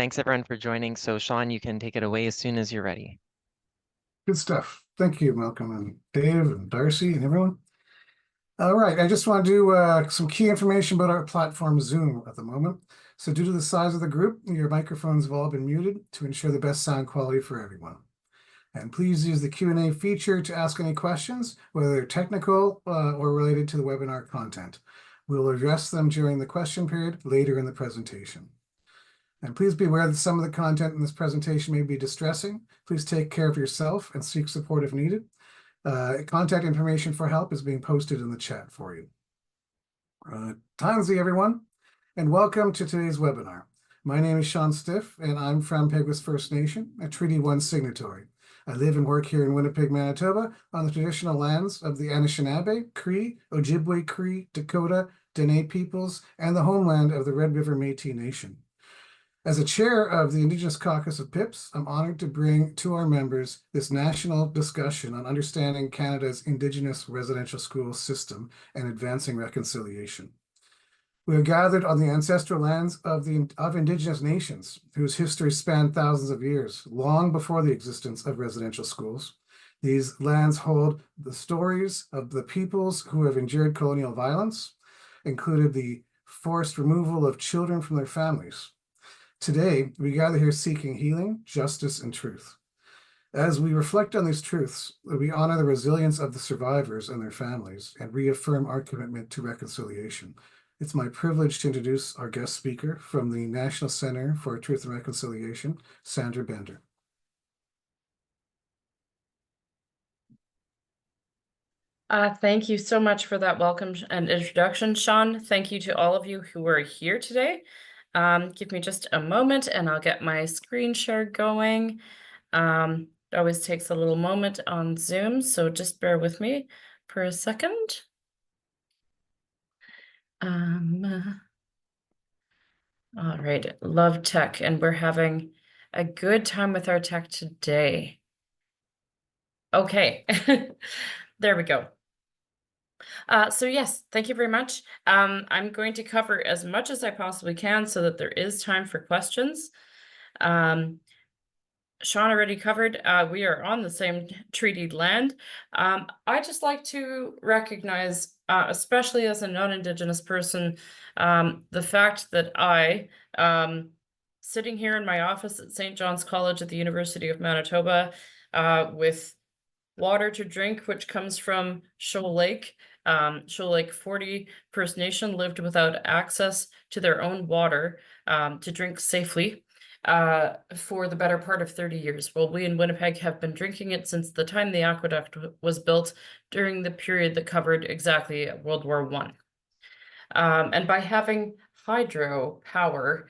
Thanks everyone for joining. So Sean, you can take it away as soon as you're ready. Good stuff. Thank you, Malcolm and Dave and Darcy and everyone. All right, I just want to do some key information about our platform Zoom at the moment. So due to the size of the group, your microphones have all been muted to ensure the best sound quality for everyone. And please use the Q&A feature to ask any questions, whether they're technical or related to the webinar content. We'll address them during the question period later in the presentation. And please be aware that some of the content in this presentation may be distressing. Please take care of yourself and seek support if needed. Contact information for help is being posted in the chat for you. Tanzi, everyone, and welcome to today's webinar. My name is Sean Stiff, and I'm from Peguis First Nation, a Treaty 1 signatory. I live and work here in Winnipeg, Manitoba, on the traditional lands of the Anishinaabe, Cree, Ojibwe Cree, Dakota, Dene peoples, and the homeland of the Red River Métis Nation. As a chair of the Indigenous Caucus of PIPSC, I'm honored to bring to our members this national discussion on understanding Canada's Indigenous Residential School system and advancing reconciliation. We are gathered on the ancestral lands of Indigenous nations, whose history span thousands of years, long before the existence of residential schools. These lands hold the stories of the peoples who have endured colonial violence, included the forced removal of children from their families. Today, we gather here seeking healing, justice, and truth. As we reflect on these truths, we honor the resilience of the survivors and their families and reaffirm our commitment to reconciliation. It's my privilege to introduce our guest speaker from the National Center for Truth and Reconciliation, Sandra Bender. Thank you so much for that welcome and introduction, Sean. Thank you to all of you who are here today. Give me just a moment and I'll get my screen share going. It always takes a little moment on Zoom, so just bear with me for a second. All right, love tech, and we're having a good time with our tech today. Okay, there we go. So yes, thank you very much. I'm going to cover as much as I possibly can so that there is time for questions. Sean already covered, we are on the same treaty land. I just like to recognize, especially as a non-Indigenous person, the fact that I, sitting here in my office at St. John's College at the University of Manitoba, with water to drink, which comes from Shoal Lake. Shoal Lake 40 First Nation lived without access to their own water to drink safely for the better part of 30 years. Well, we in Winnipeg have been drinking it since the time the aqueduct was built during the period that covered exactly World War I. And by having hydro power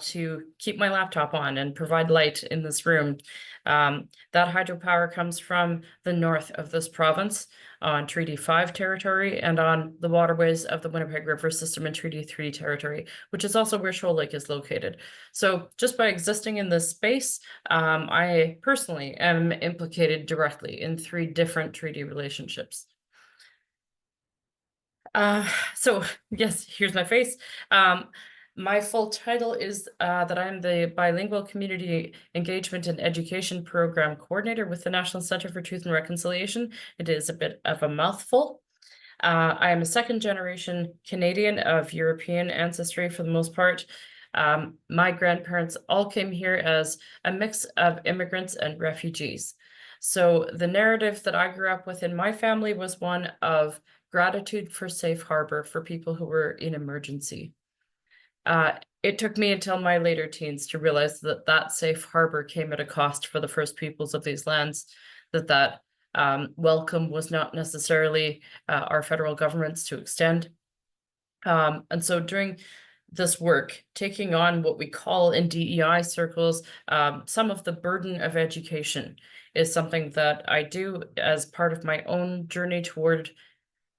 to keep my laptop on and provide light in this room, that hydropower comes from the north of this province on Treaty 5 territory and on the waterways of the Winnipeg River system in Treaty 3 territory, which is also where Shoal Lake is located. So just by existing in this space, I personally am implicated directly in 3 different treaty relationships. So yes, here's my face. My full title is that I'm the Bilingual Community Engagement and Education Program Coordinator with the National Center for Truth and Reconciliation. It is a bit of a mouthful. I am a second-generation Canadian of European ancestry for the most part. My grandparents all came here as a mix of immigrants and refugees. So the narrative that I grew up with in my family was one of gratitude for safe harbor for people who were in emergency. It took me until my later teens to realize that that safe harbor came at a cost for the first peoples of these lands, that welcome was not necessarily our federal governments to extend. And so during this work, taking on what we call in DEI circles, some of the burden of education is something that I do as part of my own journey toward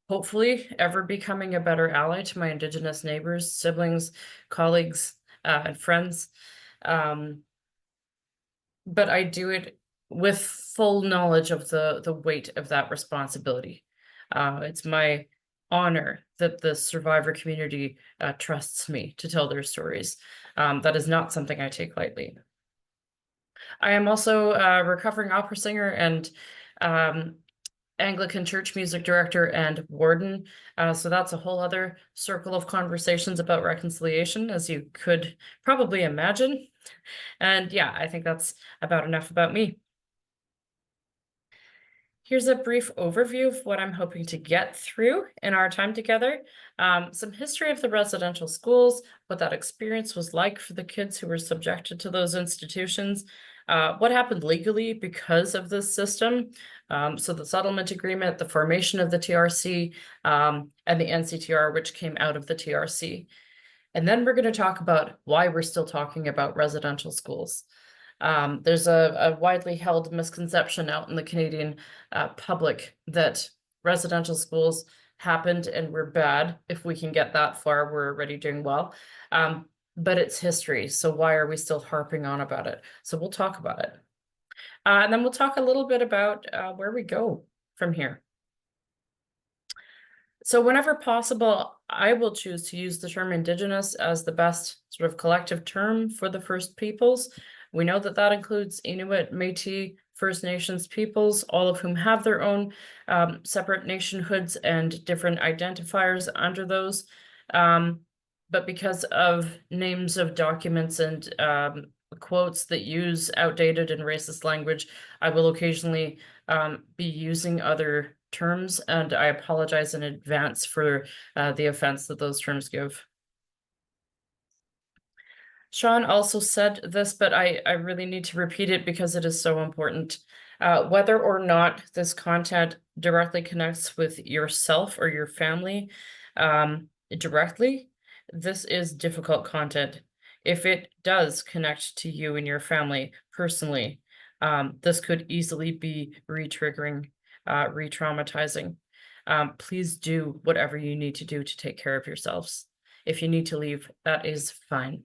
hopefully ever becoming a better ally to my Indigenous neighbors, siblings, colleagues, and friends. But I do it with full knowledge of the weight of that responsibility. It's my honor that the survivor community trusts me to tell their stories. That is not something I take lightly. I am also a recovering opera singer and Anglican church music director and warden. So that's a whole other circle of conversations about reconciliation, as you could probably imagine. And yeah, I think that's about enough about me. Here's a brief overview of what I'm hoping to get through in our time together. Some history of the residential schools, what that experience was like for the kids who were subjected to those institutions, what happened legally because of this system. So the settlement agreement, the formation of the TRC, and the NCTR, which came out of the TRC. And then we're going to talk about why we're still talking about residential schools. There's a widely held misconception out in the Canadian public that residential schools happened and were bad. If we can get that far, we're already doing well. But it's history, so why are we still harping on about it? So we'll talk about it. And then we'll talk a little bit about where we go from here. So whenever possible, I will choose to use the term Indigenous as the best sort of collective term for the First Peoples. We know that that includes Inuit, Métis, First Nations peoples, all of whom have their own separate nationhoods and different identifiers under those. But because of names of documents and quotes that use outdated and racist language, I will occasionally be using other terms, and I apologize in advance for the offense that those terms give. Sean also said this, but I really need to repeat it because it is so important. Whether or not this content directly connects with yourself or your family directly, this is difficult content. If it does connect to you and your family personally, this could easily be re-triggering, re-traumatizing. Please do whatever you need to do to take care of yourselves. If you need to leave, that is fine.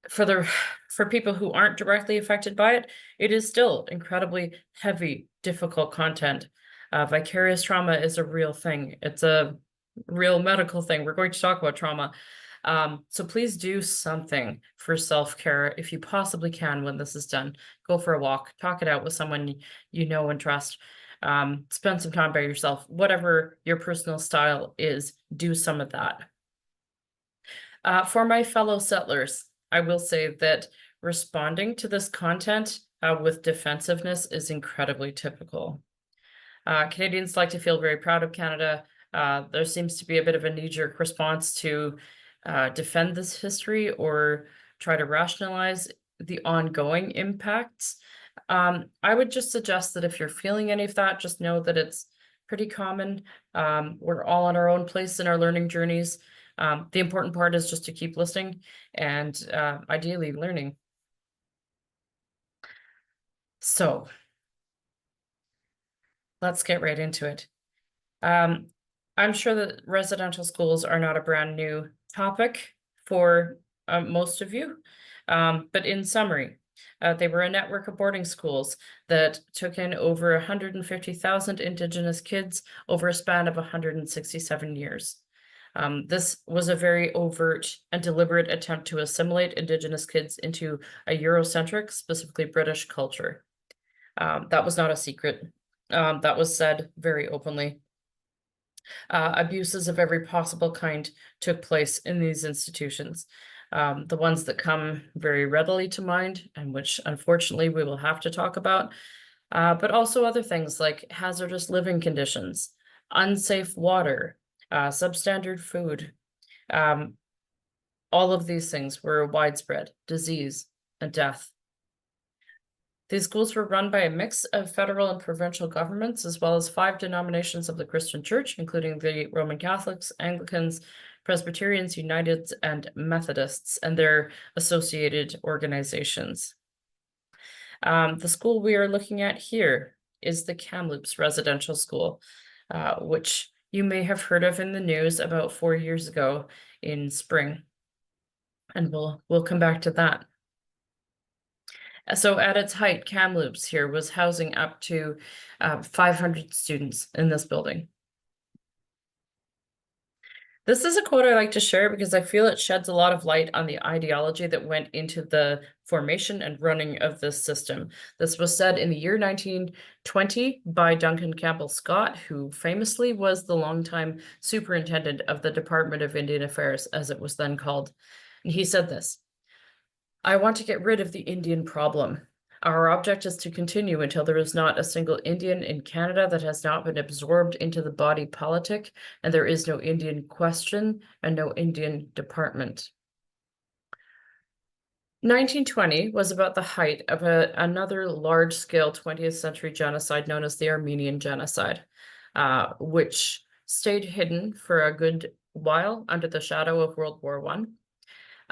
For people who aren't directly affected by it, it is still incredibly heavy, difficult content. Vicarious trauma is a real thing. It's a real medical thing. We're going to talk about trauma. So please do something for self-care if you possibly can when this is done. Go for a walk, talk it out with someone you know and trust. Spend some time by yourself. Whatever your personal style is, do some of that. For my fellow settlers, I will say that responding to this content with defensiveness is incredibly typical. Canadians like to feel very proud of Canada. There seems to be a bit of a knee-jerk response to defend this history or try to rationalize the ongoing impacts. I would just suggest that if you're feeling any of that, just know that it's pretty common. We're all on our own place in our learning journeys. The important part is just to keep listening and ideally learning. So let's get right into it. I'm sure that residential schools are not a brand new topic for most of you, but in summary, they were a network of boarding schools that took in over 150,000 Indigenous kids over a span of 167 years. This was a very overt and deliberate attempt to assimilate Indigenous kids into a Eurocentric, specifically British culture. That was not a secret. That was said very openly. Abuses of every possible kind took place in these institutions. The ones that come very readily to mind, and which unfortunately we will have to talk about, but also other things like hazardous living conditions, unsafe water, substandard food. All of these things were widespread, disease and death. These schools were run by a mix of federal and provincial governments, as well as 5 denominations of the Christian Church, including the Roman Catholics, Anglicans, Presbyterians, Uniteds, and Methodists, and their associated organizations. The school we are looking at here is the Kamloops Residential School, which you may have heard of in the news about 4 years ago in spring. And we'll come back to that. So at its height, Kamloops here was housing up to 500 students in this building. This is a quote I like to share because I feel it sheds a lot of light on the ideology that went into the formation and running of this system. This was said in the year 1920 by Duncan Campbell Scott, who famously was the longtime superintendent of the Department of Indian Affairs, as it was then called. And he said this: "I want to get rid of the Indian problem. Our object is to continue until there is not a single Indian in Canada that has not been absorbed into the body politic, and there is no Indian question and no Indian department." 1920 was about the height of another large-scale 20th century genocide known as the Armenian Genocide, which stayed hidden for a good while under the shadow of World War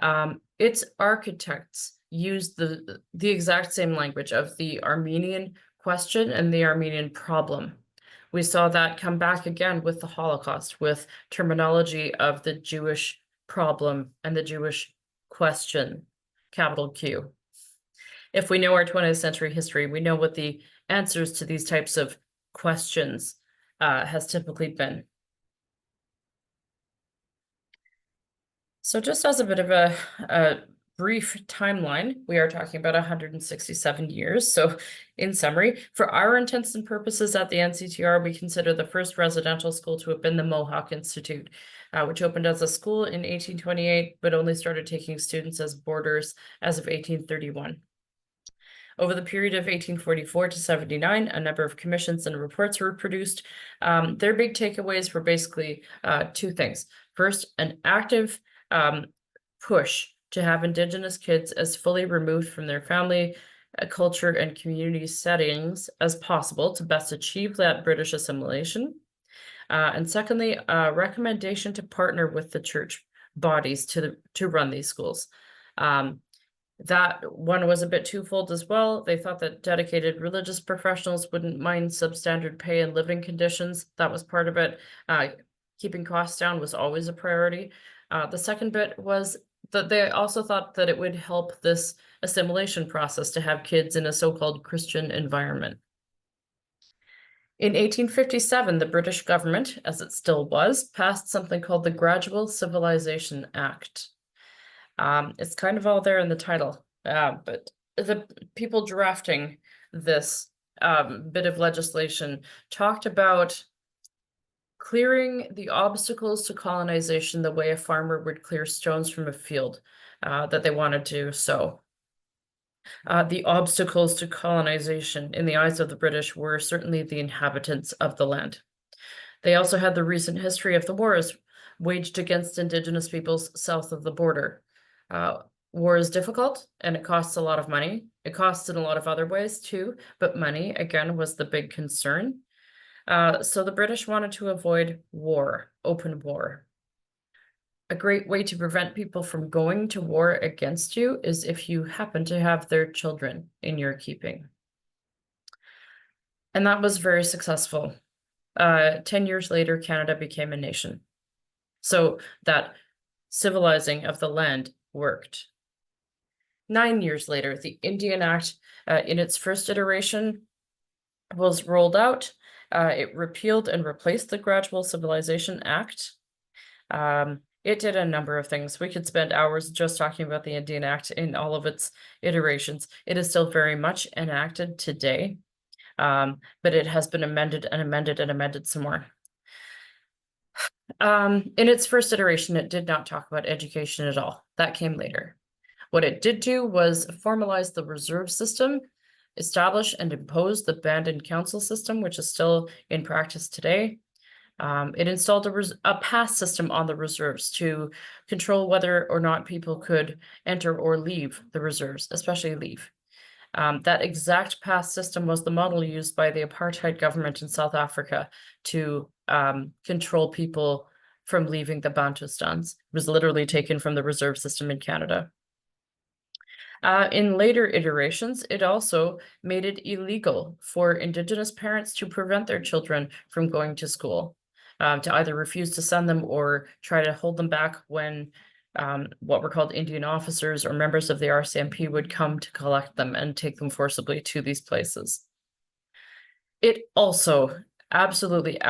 I. Its architects used the exact same language of the Armenian question and the Armenian problem. We saw that come back again with the Holocaust, with terminology of the Jewish problem and the Jewish question, capital Q. If we know our 20th century history, we know what the answers to these types of questions has typically been. So just as a bit of a brief timeline, we are talking about 167 years. So in summary, for our intents and purposes at the NCTR, we consider the first residential school to have been the Mohawk Institute, which opened as a school in 1828, but only started taking students as boarders as of 1831. Over the period of 1844 to 79, a number of commissions and reports were produced. Their big takeaways were basically two things. First, an active push to have Indigenous kids as fully removed from their family, culture, and community settings as possible to best achieve that British assimilation. And secondly, a recommendation to partner with the church bodies to run these schools. That one was a bit twofold as well. They thought that dedicated religious professionals wouldn't mind substandard pay and living conditions. That was part of it. Keeping costs down was always a priority. The second bit was that they also thought that it would help this assimilation process to have kids in a so-called Christian environment. In 1857, the British government, as it still was, passed something called the Gradual Civilization Act. It's kind of all there in the title, but the people drafting this bit of legislation talked about clearing the obstacles to colonization the way a farmer would clear stones from a field that they wanted to sow. The obstacles to colonization in the eyes of the British were certainly the inhabitants of the land. They also had the recent history of the wars waged against Indigenous peoples south of the border. War is difficult and it costs a lot of money. It costs in a lot of other ways too, but money, again, was the big concern. So the British wanted to avoid war, open war. A great way to prevent people from going to war against you is if you happen to have their children in your keeping. And that was very successful. 10 years later, Canada became a nation. So that civilizing of the land worked. 9 years later, the Indian Act, in its first iteration, was rolled out. It repealed and replaced the Gradual Civilization Act. It did a number of things. We could spend hours just talking about the Indian Act in all of its iterations. It is still very much enacted today, but it has been amended and amended and amended some more. In its first iteration, it did not talk about education at all. That came later. What it did do was formalize the reserve system, establish and impose the band and council system, which is still in practice today. It installed a pass system on the reserves to control whether or not people could enter or leave the reserves, especially leave. That exact pass system was the model used by the apartheid government in South Africa to control people from leaving the Bantustans. It was literally taken from the reserve system in Canada. In later iterations, it also made it illegal for Indigenous parents to prevent their children from going to school, to either refuse to send them or try to hold them back when what were called Indian officers or members of the RCMP would come to collect them and take them forcibly to these places. It also absolutely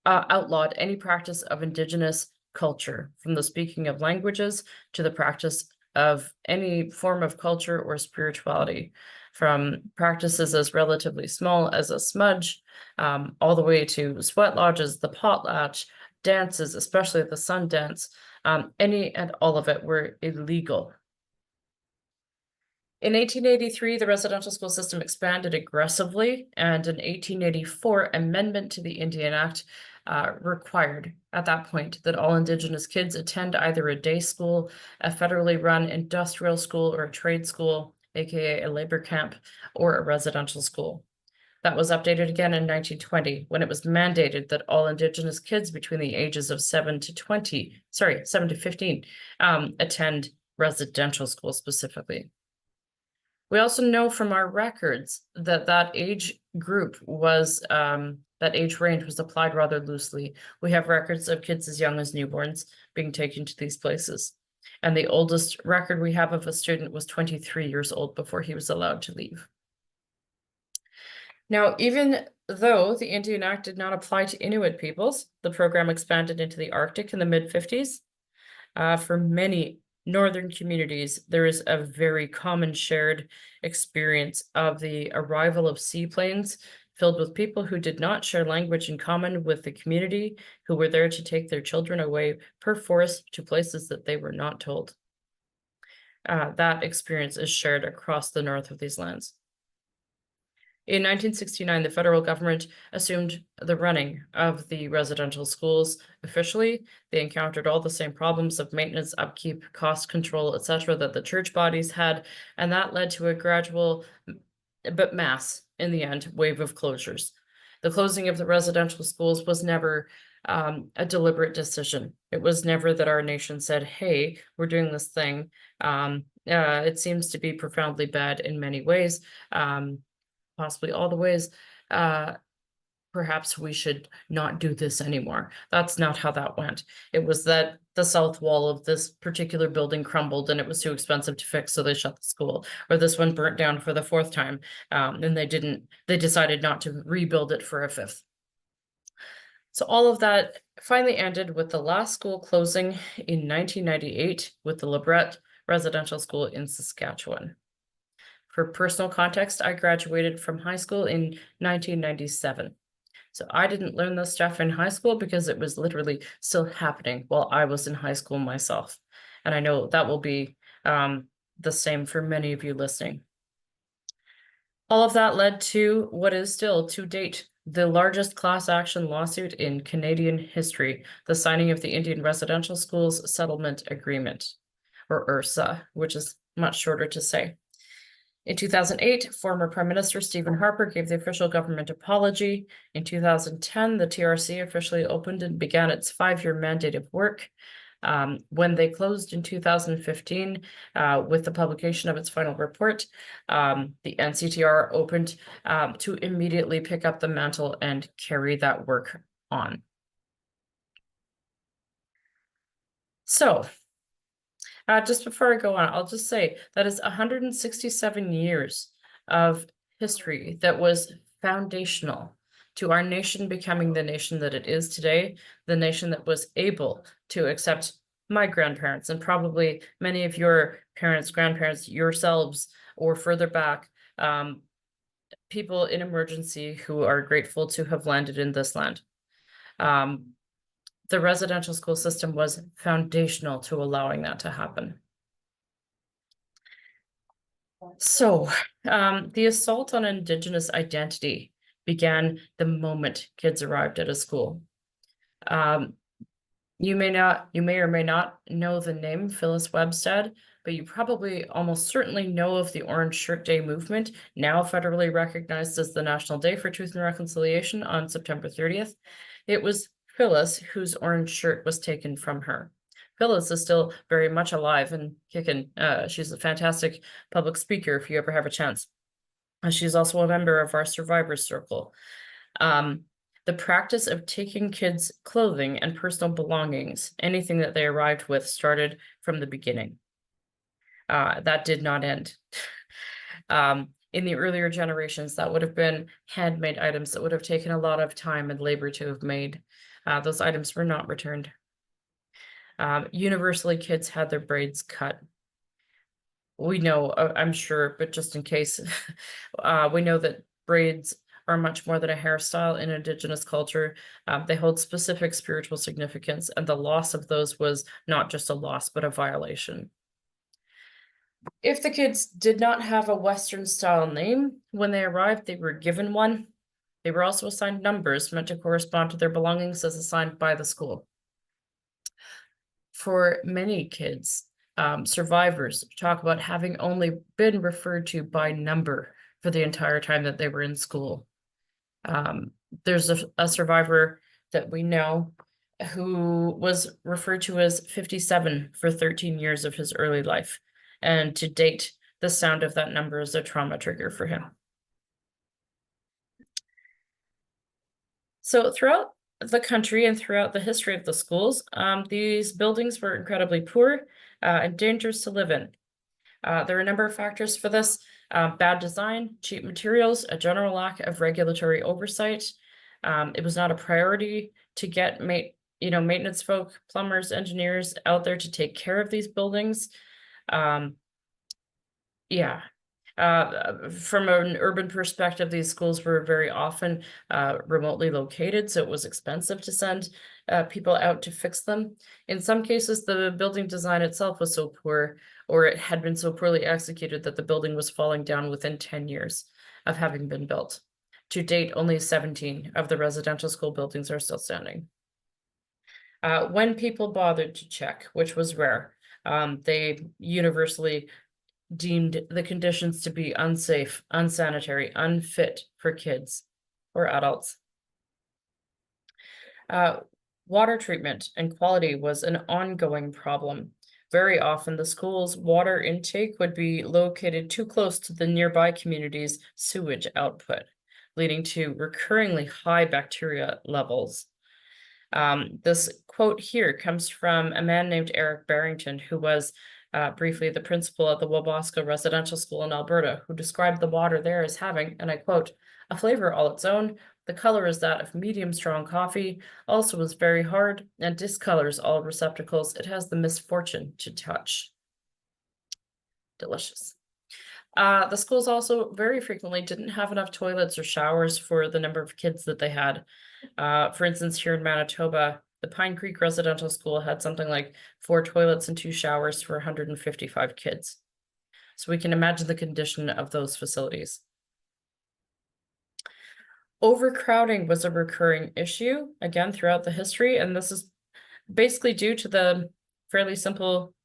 outlawed any practice of Indigenous culture, from the speaking of languages to the practice of any form of culture or spirituality, from practices as relatively small as a smudge, all the way to sweat lodges, the potlatch, dances, especially the sun dance, any and all of it were illegal. In 1883, the residential school system expanded aggressively, and an 1884 amendment to the Indian Act required at that point that all Indigenous kids attend either a day school, a federally run industrial school, or a trade school, aka a labor camp, or a residential school. That was updated again in 1920 when it was mandated that all Indigenous kids between the ages of 7 to 15 attend residential school specifically. We also know from our records that that age group was, that age range was applied rather loosely. We have records of kids as young as newborns being taken to these places. And the oldest record we have of a student was 23 years old before he was allowed to leave. Now, even though the Indian Act did not apply to Inuit peoples, the program expanded into the Arctic in the mid-50s. For many northern communities, there is a very common shared experience of the arrival of seaplanes filled with people who did not share language in common with the community, who were there to take their children away per force to places that they were not told. That experience is shared across the north of these lands. In 1969, the federal government assumed the running of the residential schools officially. They encountered all the same problems of maintenance, upkeep, cost control, etc., that the church bodies had, and that led to a gradual, but mass, in the end, wave of closures. The closing of the residential schools was never a deliberate decision. It was never that our nation said, hey, we're doing this thing. It seems to be profoundly bad in many ways. Possibly all the ways, perhaps we should not do this anymore. That's not how that went. It was that the south wall of this particular building crumbled and it was too expensive to fix, so they shut the school. Or this one burnt down for the fourth time, and they decided not to rebuild it for a fifth. So all of that finally ended with the last school closing in 1998 with the Lebret Residential School in Saskatchewan. For personal context, I graduated from high school in 1997. So I didn't learn this stuff in high school because it was literally still happening while I was in high school myself. And I know that will be the same for many of you listening. All of that led to what is still, to date, the largest class action lawsuit in Canadian history, the signing of the Indian Residential Schools Settlement Agreement, or IRSA, which is much shorter to say. In 2008, former Prime Minister Stephen Harper gave the official government apology. In 2010, the TRC officially opened and began its 5-year mandate of work. When they closed in 2015, with the publication of its final report, the NCTR opened to immediately pick up the mantle and carry that work on. So, just before I go on, I'll just say that is 167 years of history that was foundational to our nation becoming the nation that it is today, the nation that was able to accept my grandparents and probably many of your parents, grandparents, yourselves, or further back, people in emergency who are grateful to have landed in this land. The residential school system was foundational to allowing that to happen. So, the assault on Indigenous identity began the moment kids arrived at a school. You may or may not know the name Phyllis Webstad, but you probably almost certainly know of the Orange Shirt Day movement, now federally recognized as the National Day for Truth and Reconciliation on September 30th. It was Phyllis whose orange shirt was taken from her. Phyllis is still very much alive and kicking. She's a fantastic public speaker if you ever have a chance. She's also a member of our Survivors Circle. The practice of taking kids' clothing and personal belongings, anything that they arrived with, started from the beginning. That did not end. In the earlier generations, that would have been handmade items that would have taken a lot of time and labor to have made. Those items were not returned. Universally, kids had their braids cut. We know, I'm sure, but just in case, we know that braids are much more than a hairstyle in Indigenous culture. They hold specific spiritual significance, and the loss of those was not just a loss, but a violation. If the kids did not have a Western style name, when they arrived, they were given one. They were also assigned numbers meant to correspond to their belongings as assigned by the school. For many kids, survivors talk about having only been referred to by number for the entire time that they were in school. There's a survivor that we know who was referred to as 57 for 13 years of his early life. And to date, the sound of that number is a trauma trigger for him. So throughout the country and throughout the history of the schools, these buildings were incredibly poor and dangerous to live in. There are a number of factors for this: bad design, cheap materials, a general lack of regulatory oversight. It was not a priority to get maintenance folk, plumbers, engineers out there to take care of these buildings. From an urban perspective, these schools were very often remotely located, so it was expensive to send people out to fix them. In some cases, the building design itself was so poor, or it had been so poorly executed, that the building was falling down within 10 years of having been built. To date, only 17 of the residential school buildings are still standing. When people bothered to check, which was rare, they universally deemed the conditions to be unsafe, unsanitary, unfit for kids or adults. Water treatment and quality was an ongoing problem. Very often the school's water intake would be located too close to the nearby community's sewage output, leading to recurringly high bacteria levels. This quote here comes from a man named Eric Barrington, who was briefly the principal at the Wabasca Residential School in Alberta, who described the water there as having, and I quote, "a flavor all its own. The color is that of medium strong coffee, also is very hard, and discolors all receptacles it has the misfortune to touch." Delicious. The schools also very frequently didn't have enough toilets or showers for the number of kids that they had. For instance, here in Manitoba, the Pine Creek Residential School had something like 4 toilets and 2 showers for 155 kids. So we can imagine the condition of those facilities. Overcrowding was a recurring issue, again, throughout the history, and this is basically due to the fairly simple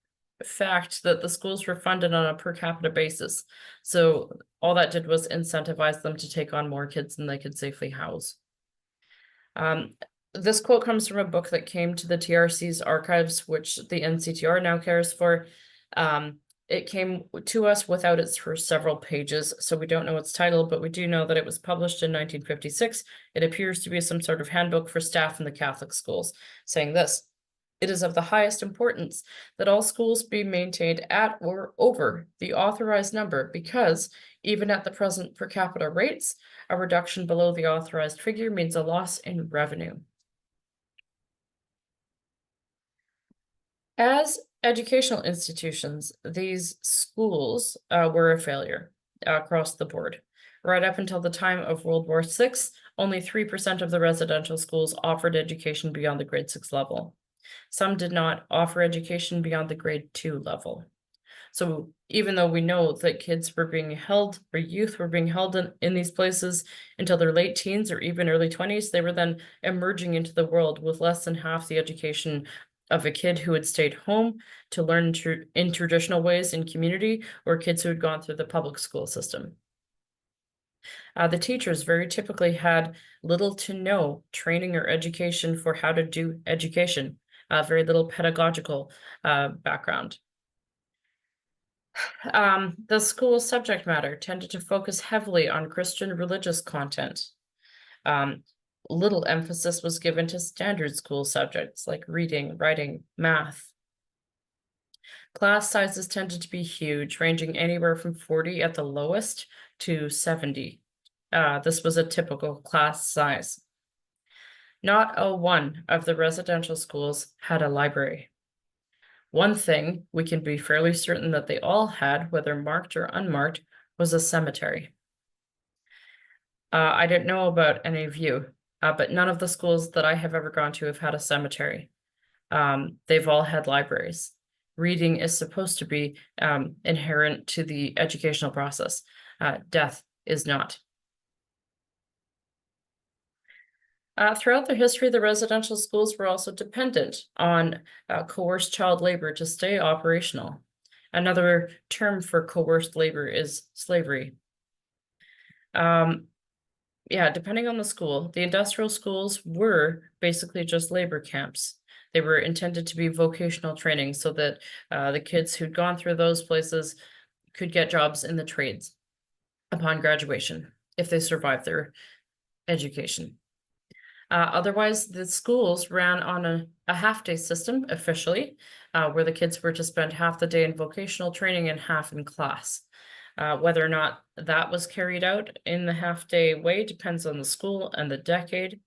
fact that the schools were funded on a per capita basis. So all that did was incentivize them to take on more kids than they could safely house. This quote comes from a book that came to the TRC's archives, which the NCTR now cares for. It came to us without its first several pages, so we don't know its title, but we do know that it was published in 1956. It appears to be some sort of handbook for staff in the Catholic schools, saying this: "It is of the highest importance that all schools be maintained at or over the authorized number, because even at the present per capita rates, a reduction below the authorized figure means a loss in revenue." As educational institutions, these schools were a failure across the board. Right up until the time of World War VI, only 3% of the residential schools offered education beyond the grade 6 level. Some did not offer education beyond the grade 2 level. So even though we know that kids were being held, or youth were being held in these places until their late teens or even early 20s, they were then emerging into the world with less than half the education of a kid who had stayed home to learn in traditional ways in community, or kids who had gone through the public school system. The teachers very typically had little to no training or education for how to do education, very little pedagogical background. The school's subject matter tended to focus heavily on Christian religious content. Little emphasis was given to standard school subjects like reading, writing, math. Class sizes tended to be huge, ranging anywhere from 40 at the lowest to 70. This was a typical class size. Not a one of the residential schools had a library. One thing we can be fairly certain that they all had, whether marked or unmarked, was a cemetery. I didn't know about any of you, but none of the schools that I have ever gone to have had a cemetery. They've all had libraries. Reading is supposed to be inherent to the educational process. Death is not. Throughout their history, the residential schools were also dependent on coerced child labor to stay operational. Another term for coerced labor is slavery. Yeah, depending on the school, the industrial schools were basically just labor camps. They were intended to be vocational training so that the kids who'd gone through those places could get jobs in the trades upon graduation if they survived their education. Otherwise, the schools ran on a half-day system officially, where the kids were to spend half the day in vocational training and half in class. Whether or not that was carried out in the half-day way depends on the school and the decade.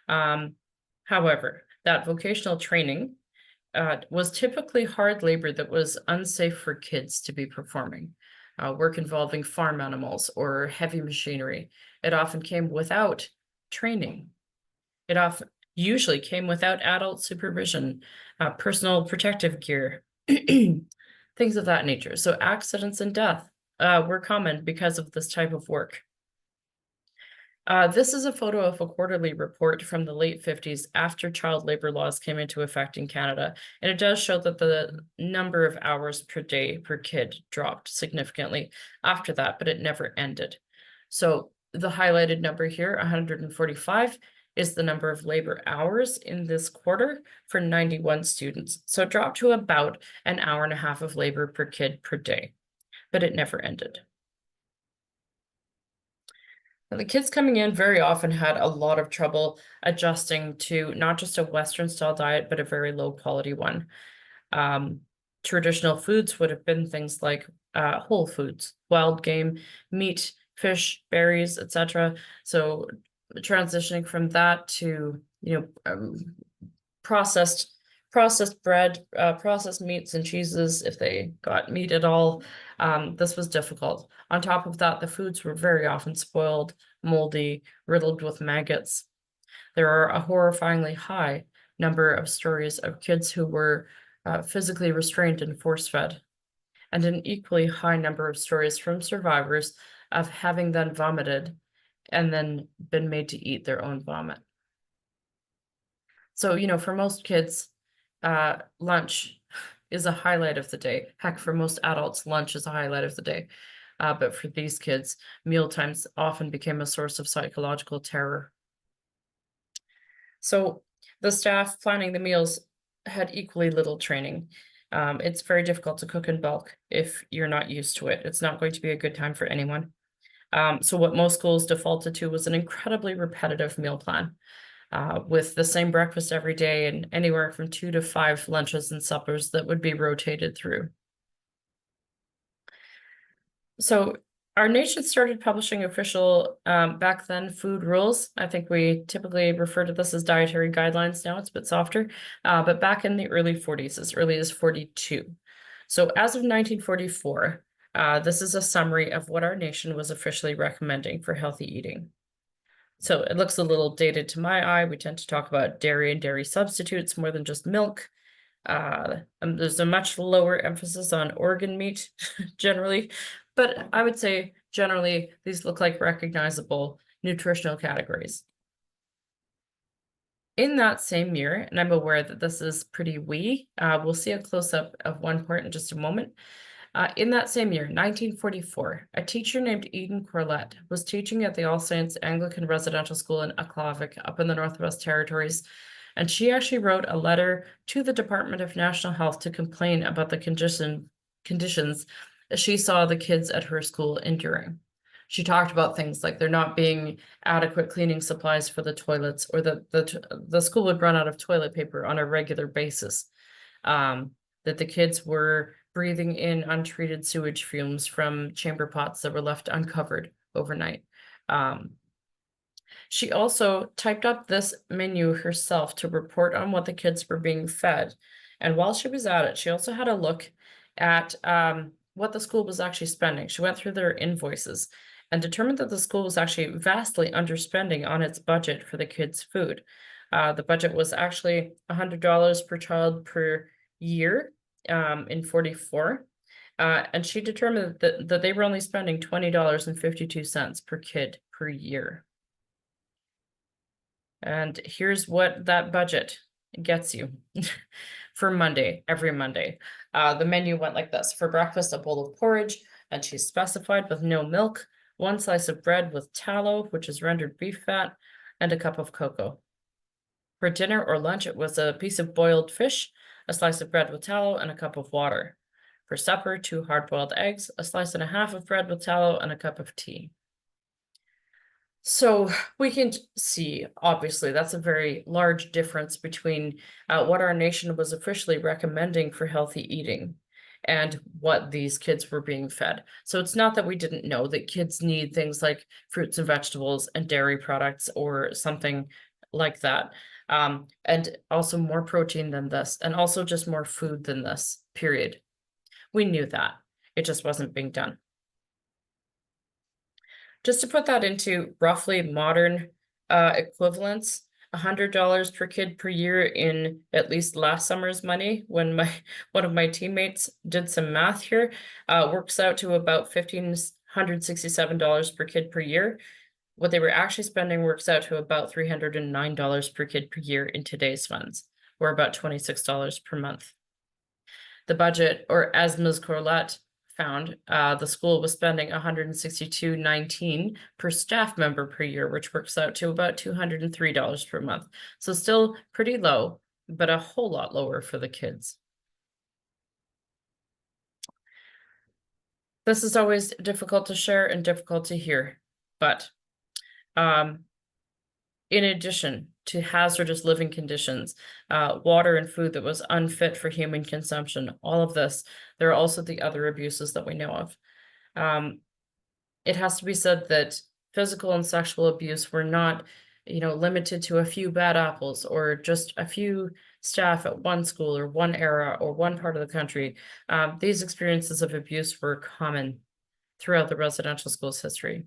However, that vocational training was typically hard labor that was unsafe for kids to be performing. Work involving farm animals or heavy machinery. It often came without training. It usually came without adult supervision, personal protective gear, things of that nature. So accidents and death were common because of this type of work. This is a photo of a quarterly report from the late 50s after child labor laws came into effect in Canada. And it does show that the number of hours per day per kid dropped significantly after that, but it never ended. So the highlighted number here, 145, is the number of labor hours in this quarter for 91 students. So it dropped to about an hour and a half of labor per kid per day, but it never ended. Now, the kids coming in very often had a lot of trouble adjusting to not just a Western style diet, but a very low quality one. Traditional foods would have been things like whole foods, wild game, meat, fish, berries, etc. So transitioning from that to processed bread, processed meats and cheeses, if they got meat at all, this was difficult. On top of that, the foods were very often spoiled, moldy, riddled with maggots. There are a horrifyingly high number of stories of kids who were physically restrained and force-fed, and an equally high number of stories from survivors of having then vomited and then been made to eat their own vomit. So, for most kids, lunch is a highlight of the day. Heck, for most adults, lunch is a highlight of the day. But for these kids, meal times often became a source of psychological terror. So the staff planning the meals had equally little training. It's very difficult to cook in bulk if you're not used to it. It's not going to be a good time for anyone. So what most schools defaulted to was an incredibly repetitive meal plan. With the same breakfast every day and anywhere from 2 to 5 lunches and suppers that would be rotated through. So our nation started publishing official, back then, food rules. I think we typically refer to this as dietary guidelines now, it's a bit softer, but back in the early 40s, as early as 42. So as of 1944, this is a summary of what our nation was officially recommending for healthy eating. So it looks a little dated to my eye. We tend to talk about dairy and dairy substitutes more than just milk. There's a much lower emphasis on organ meat generally, but I would say generally these look like recognizable nutritional categories. In that same year, and I'm aware that this is pretty wee, we'll see a close-up of one part in just a moment. In that same year, 1944, a teacher named Eden Corlett was teaching at the All Saints Anglican Residential School in Aklavik up in the Northwest Territories, and she actually wrote a letter to the Department of National Health to complain about the conditions she saw the kids at her school enduring. She talked about things like there not being adequate cleaning supplies for the toilets, or the school would run out of toilet paper on a regular basis, that the kids were breathing in untreated sewage fumes from chamber pots that were left uncovered overnight. She also typed up this menu herself to report on what the kids were being fed. And while she was at it, she also had a look at what the school was actually spending. She went through their invoices and determined that the school was actually vastly underspending on its budget for the kids' food. The budget was actually $100 per child per year in 44. And she determined that they were only spending $20.52 per kid per year. And here's what that budget gets you for Monday, every Monday. The menu went like this. For breakfast, a bowl of porridge, and she specified with no milk, 1 slice of bread with tallow, which is rendered beef fat, and a cup of cocoa. For dinner or lunch, it was a piece of boiled fish, a slice of bread with tallow, and a cup of water. For supper, 2 hard-boiled eggs, a slice and a half of bread with tallow, and a cup of tea. So we can see, obviously, that's a very large difference between what our nation was officially recommending for healthy eating and what these kids were being fed. So it's not that we didn't know that kids need things like fruits and vegetables and dairy products or something like that. And also more protein than this, and also just more food than this, period. We knew that. It just wasn't being done. Just to put that into roughly modern equivalents, $100 per kid per year in at least last summer's money, when one of my teammates did some math here, works out to about $1,567 per kid per year. What they were actually spending works out to about $309 per kid per year in today's funds, or about $26 per month. The budget, or as Ms. Corlett found, the school was spending $162.19 per staff member per year, which works out to about $203 per month. So still pretty low, but a whole lot lower for the kids. This is always difficult to share and difficult to hear, but in addition to hazardous living conditions, water and food that was unfit for human consumption, all of this, there are also the other abuses that we know of. It has to be said that physical and sexual abuse were not, limited to a few bad apples or just a few staff at one school or one era or one part of the country. These experiences of abuse were common throughout the residential schools history.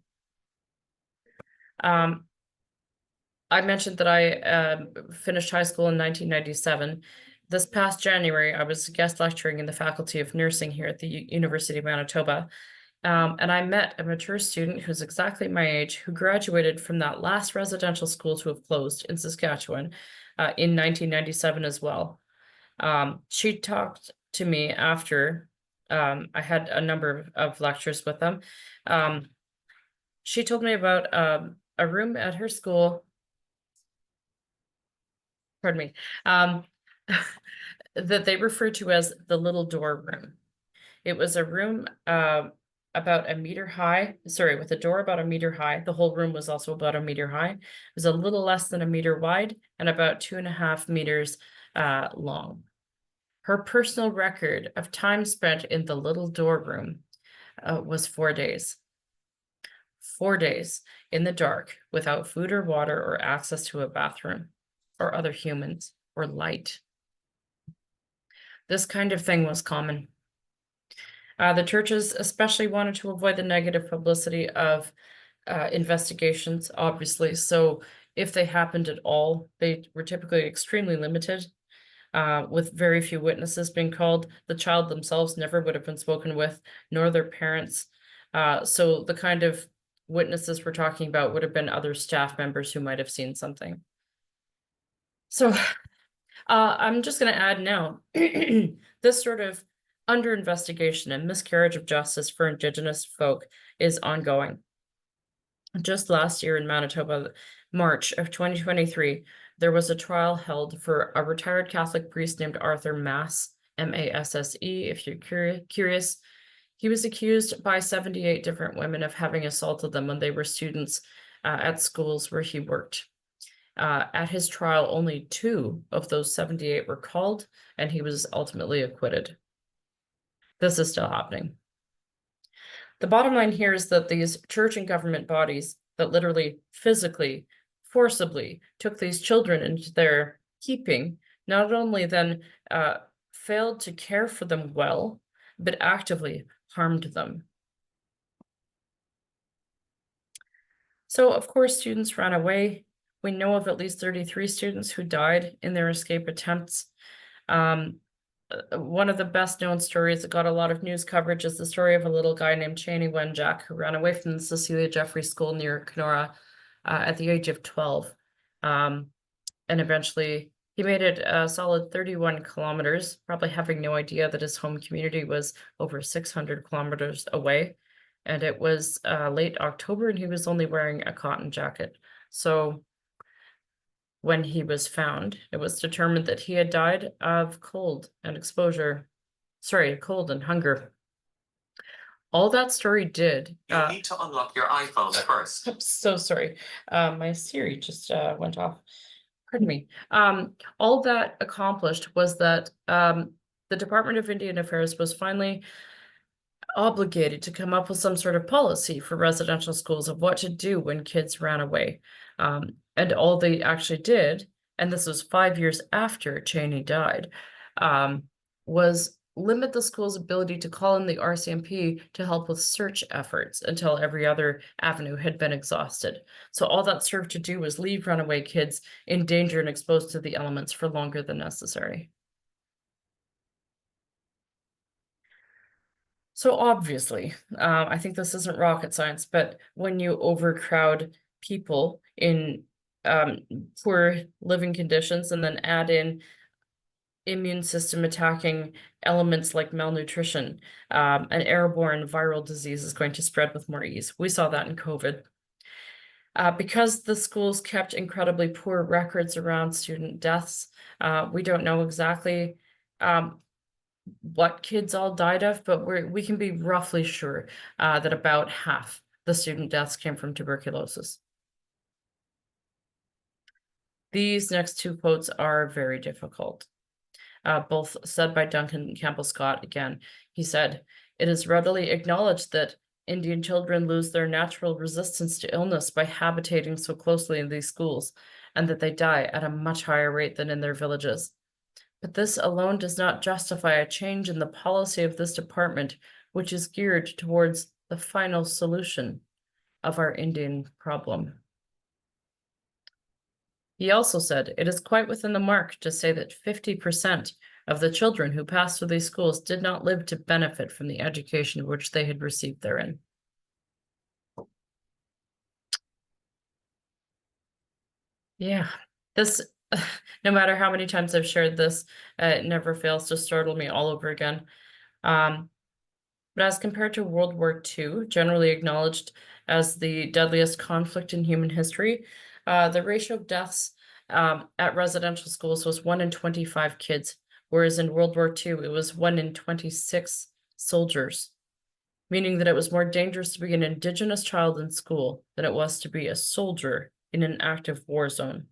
I mentioned that I finished high school in 1997. This past January, I was guest lecturing in the Faculty of Nursing here at the University of Manitoba. And I met a mature student who's exactly my age, who graduated from that last residential school to have closed in Saskatchewan in 1997 as well. She talked to me after I had a number of lectures with them. She told me about a room at her school. Pardon me, that they refer to as the little door room. It was a room about a meter high, with a door about a meter high. The whole room was also about a meter high. It was a little less than a meter wide and about 2.5 meters long. Her personal record of time spent in the little door room was 4 days. 4 days in the dark without food or water or access to a bathroom or other humans or light. This kind of thing was common. The churches especially wanted to avoid the negative publicity of investigations, obviously. So if they happened at all, they were typically extremely limited, with very few witnesses being called. The child themselves never would have been spoken with, nor their parents. So the kind of witnesses we're talking about would have been other staff members who might have seen something. So I'm just going to add now, this sort of under investigation and miscarriage of justice for Indigenous folk is ongoing. Just last year in Manitoba, March of 2023, there was a trial held for a retired Catholic priest named Arthur Masse, M-A-S-S-E, if you're curious. He was accused by 78 different women of having assaulted them when they were students at schools where he worked. At his trial, only 2 of those 78 were called, and he was ultimately acquitted. This is still happening. The bottom line here is that these church and government bodies that literally, physically, forcibly took these children into their keeping, not only then failed to care for them well, but actively harmed them. So, of course, students ran away. We know of at least 33 students who died in their escape attempts. One of the best known stories that got a lot of news coverage is the story of a little guy named Cheney Wenjack who ran away from the Cecilia Jeffrey School near Kenora at the age of 12. And eventually he made it a solid 31 kilometers, probably having no idea that his home community was over 600 kilometers away. And it was late October and he was only wearing a cotton jacket. So when he was found, it was determined that he had died of cold and cold and hunger. All that story did. You'll need to unlock your iPhone first. I'm so sorry. My Siri just went off. Pardon me. All that accomplished was that the Department of Indian Affairs was finally obligated to come up with some sort of policy for residential schools of what to do when kids ran away. And all they actually did, and this was 5 years after Cheney died, was limit the school's ability to call in the RCMP to help with search efforts until every other avenue had been exhausted. So all that served to do was leave runaway kids in danger and exposed to the elements for longer than necessary. So obviously, I think this isn't rocket science, but when you overcrowd people in poor living conditions and then add in immune system attacking elements like malnutrition, an airborne viral disease is going to spread with more ease. We saw that in COVID. Because the schools kept incredibly poor records around student deaths, we don't know exactly what kids all died of, but we can be roughly sure that about half the student deaths came from tuberculosis. These next two quotes are very difficult, both said by Duncan Campbell Scott again. He said, "It is readily acknowledged that Indian children lose their natural resistance to illness by habitating so closely in these schools, and that they die at a much higher rate than in their villages. But this alone does not justify a change in the policy of this department, which is geared towards the final solution of our Indian problem." He also said, "It is quite within the mark to say that 50% of the children who passed through these schools did not live to benefit from the education which they had received therein." Yeah, this, no matter how many times I've shared this, it never fails to startle me all over again. But as compared to World War II, generally acknowledged as the deadliest conflict in human history, the ratio of deaths at residential schools was 1 in 25 kids, whereas in World War II, it was 1 in 26 soldiers, meaning that it was more dangerous to be an Indigenous child in school than it was to be a soldier in an active war zone.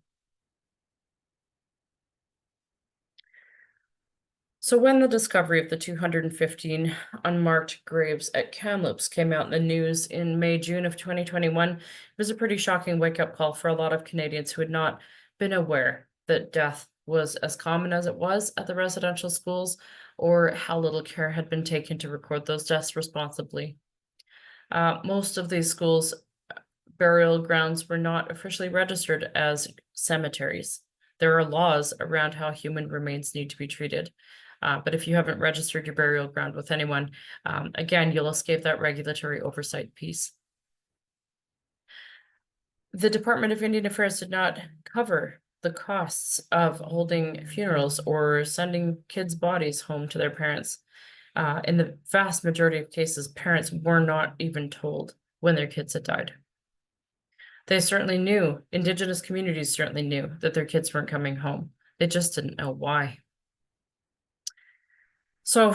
So when the discovery of the 215 unmarked graves at Kamloops came out in the news in May-June of 2021, it was a pretty shocking wake-up call for a lot of Canadians who had not been aware that death was as common as it was at the residential schools, or how little care had been taken to record those deaths responsibly. Most of these schools' burial grounds were not officially registered as cemeteries. There are laws around how human remains need to be treated. But if you haven't registered your burial ground with anyone, again, you'll escape that regulatory oversight piece. The Department of Indian Affairs did not cover the costs of holding funerals or sending kids' bodies home to their parents. In the vast majority of cases, parents were not even told when their kids had died. They certainly knew, Indigenous communities certainly knew that their kids weren't coming home. They just didn't know why. So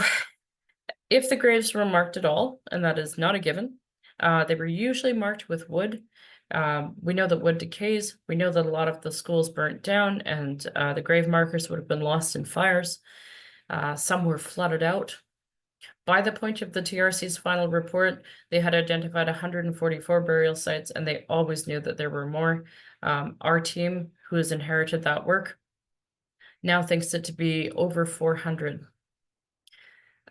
if the graves were marked at all, and that is not a given, they were usually marked with wood. We know that wood decays. We know that a lot of the schools burnt down and the grave markers would have been lost in fires. Some were flooded out. By the point of the TRC's final report, they had identified 144 burial sites, and they always knew that there were more. Our team, who has inherited that work, now thinks it to be over 400.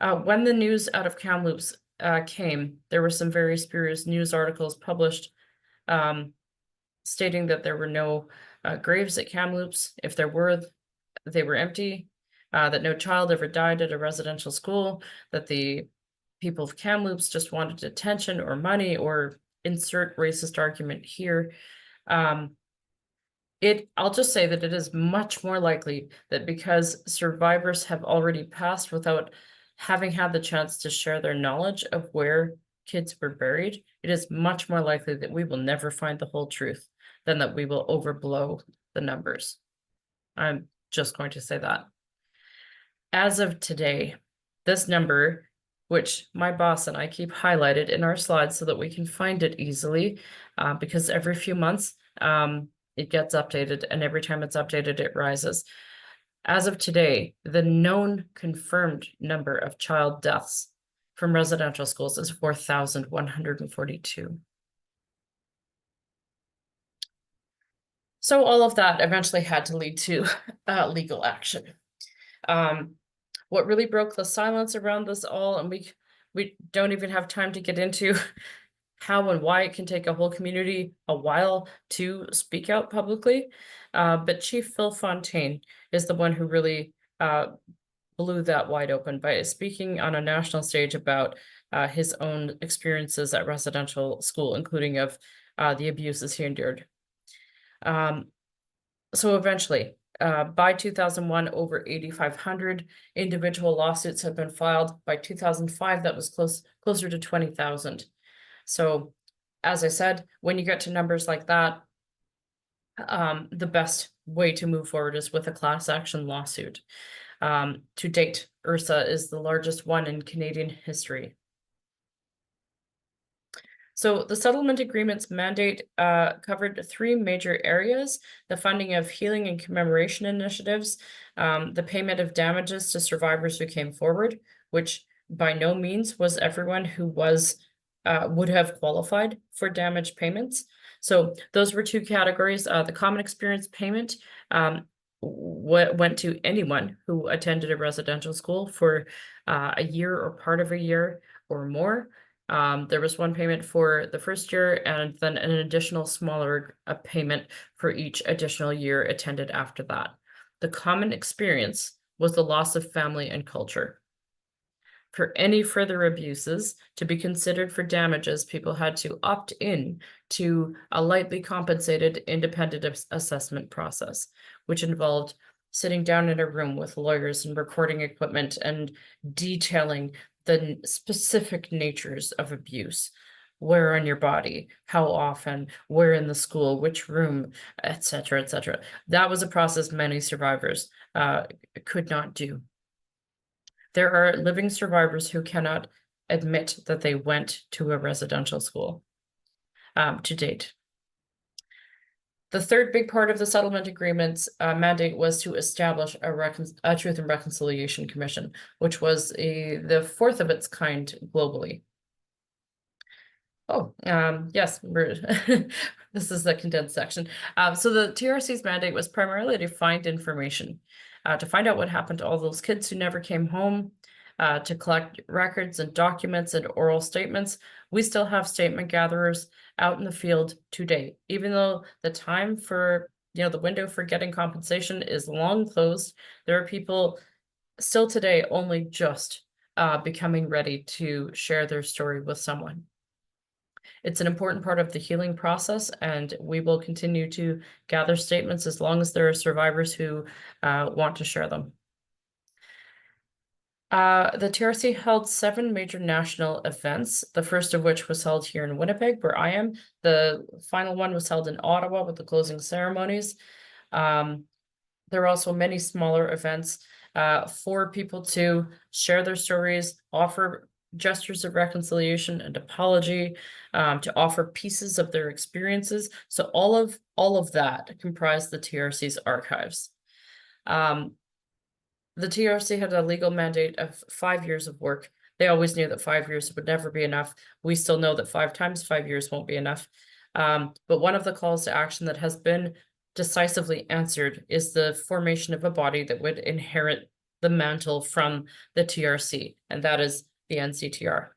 When the news out of Kamloops came, there were some very spurious news articles published stating that there were no graves at Kamloops. If there were, they were empty, that no child ever died at a residential school, that the people of Kamloops just wanted attention or money, or insert racist argument here. I'll just say that it is much more likely that because survivors have already passed without having had the chance to share their knowledge of where kids were buried, it is much more likely that we will never find the whole truth than that we will overblow the numbers. I'm just going to say that. As of today, this number, which my boss and I keep highlighted in our slides so that we can find it easily, because every few months it gets updated, and every time it's updated, it rises. As of today, the known confirmed number of child deaths from residential schools is 4,142. So all of that eventually had to lead to legal action. What really broke the silence around this all, and we don't even have time to get into how and why it can take a whole community a while to speak out publicly. But Chief Phil Fontaine is the one who really blew that wide open by speaking on a national stage about his own experiences at residential school, including of the abuses he endured. So eventually, by 2001, over 8,500 individual lawsuits had been filed. By 2005, that was closer to 20,000. So, as I said, when you get to numbers like that, the best way to move forward is with a class action lawsuit. To date, URSA is the largest one in Canadian history. So the settlement agreement's mandate covered 3 major areas: the funding of healing and commemoration initiatives, the payment of damages to survivors who came forward, which by no means was everyone who was would have qualified for damage payments. So those were 2 categories. The common experience payment went to anyone who attended a residential school for a year or part of a year or more. There was one payment for the first year, and then an additional smaller payment for each additional year attended after that. The common experience was the loss of family and culture. For any further abuses to be considered for damages, people had to opt in to a lightly compensated independent assessment process, which involved sitting down in a room with lawyers and recording equipment and detailing the specific natures of abuse: where on your body, how often, where in the school, which room, etc., etc. That was a process many survivors could not do. There are living survivors who cannot admit that they went to a residential school to date. The third big part of the settlement agreement's mandate was to establish a Truth and Reconciliation Commission, which was the 4th of its kind globally. Oh, yes, this is the condensed section. So the TRC's mandate was primarily to find information, to find out what happened to all those kids who never came home, to collect records and documents and oral statements. We still have statement gatherers out in the field today, even though the time for, the window for getting compensation is long closed. There are people still today only just becoming ready to share their story with someone. It's an important part of the healing process, and we will continue to gather statements as long as there are survivors who want to share them. The TRC held 7 major national events, the first of which was held here in Winnipeg, where I am. The final one was held in Ottawa with the closing ceremonies. There were also many smaller events for people to share their stories, offer gestures of reconciliation and apology, to offer pieces of their experiences. So all of that comprised the TRC's archives. The TRC had a legal mandate of 5 years of work. They always knew that 5 years would never be enough. We still know that 5 times 5 years won't be enough. But one of the calls to action that has been decisively answered is the formation of a body that would inherit the mantle from the TRC, and that is the NCTR.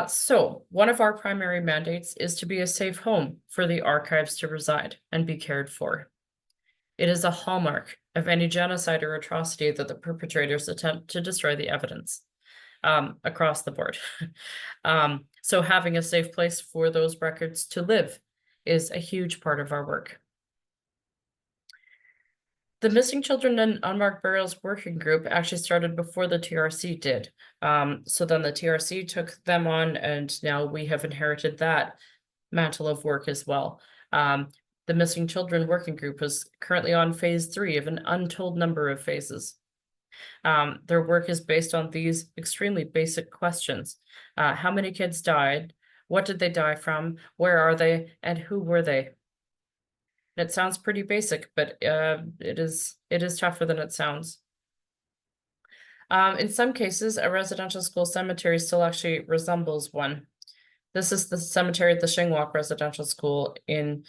So one of our primary mandates is to be a safe home for the archives to reside and be cared for. It is a hallmark of any genocide or atrocity that the perpetrators attempt to destroy the evidence across the board. So having a safe place for those records to live is a huge part of our work. The Missing Children and Unmarked Burials Working Group actually started before the TRC did. So then the TRC took them on, and now we have inherited that mantle of work as well. The Missing Children Working Group is currently on phase 3 of an untold number of phases. Their work is based on these extremely basic questions. How many kids died? What did they die from? Where are they? And who were they? It sounds pretty basic, but it is tougher than it sounds. In some cases, a residential school cemetery still actually resembles one. This is the cemetery at the Shingwalk Residential School in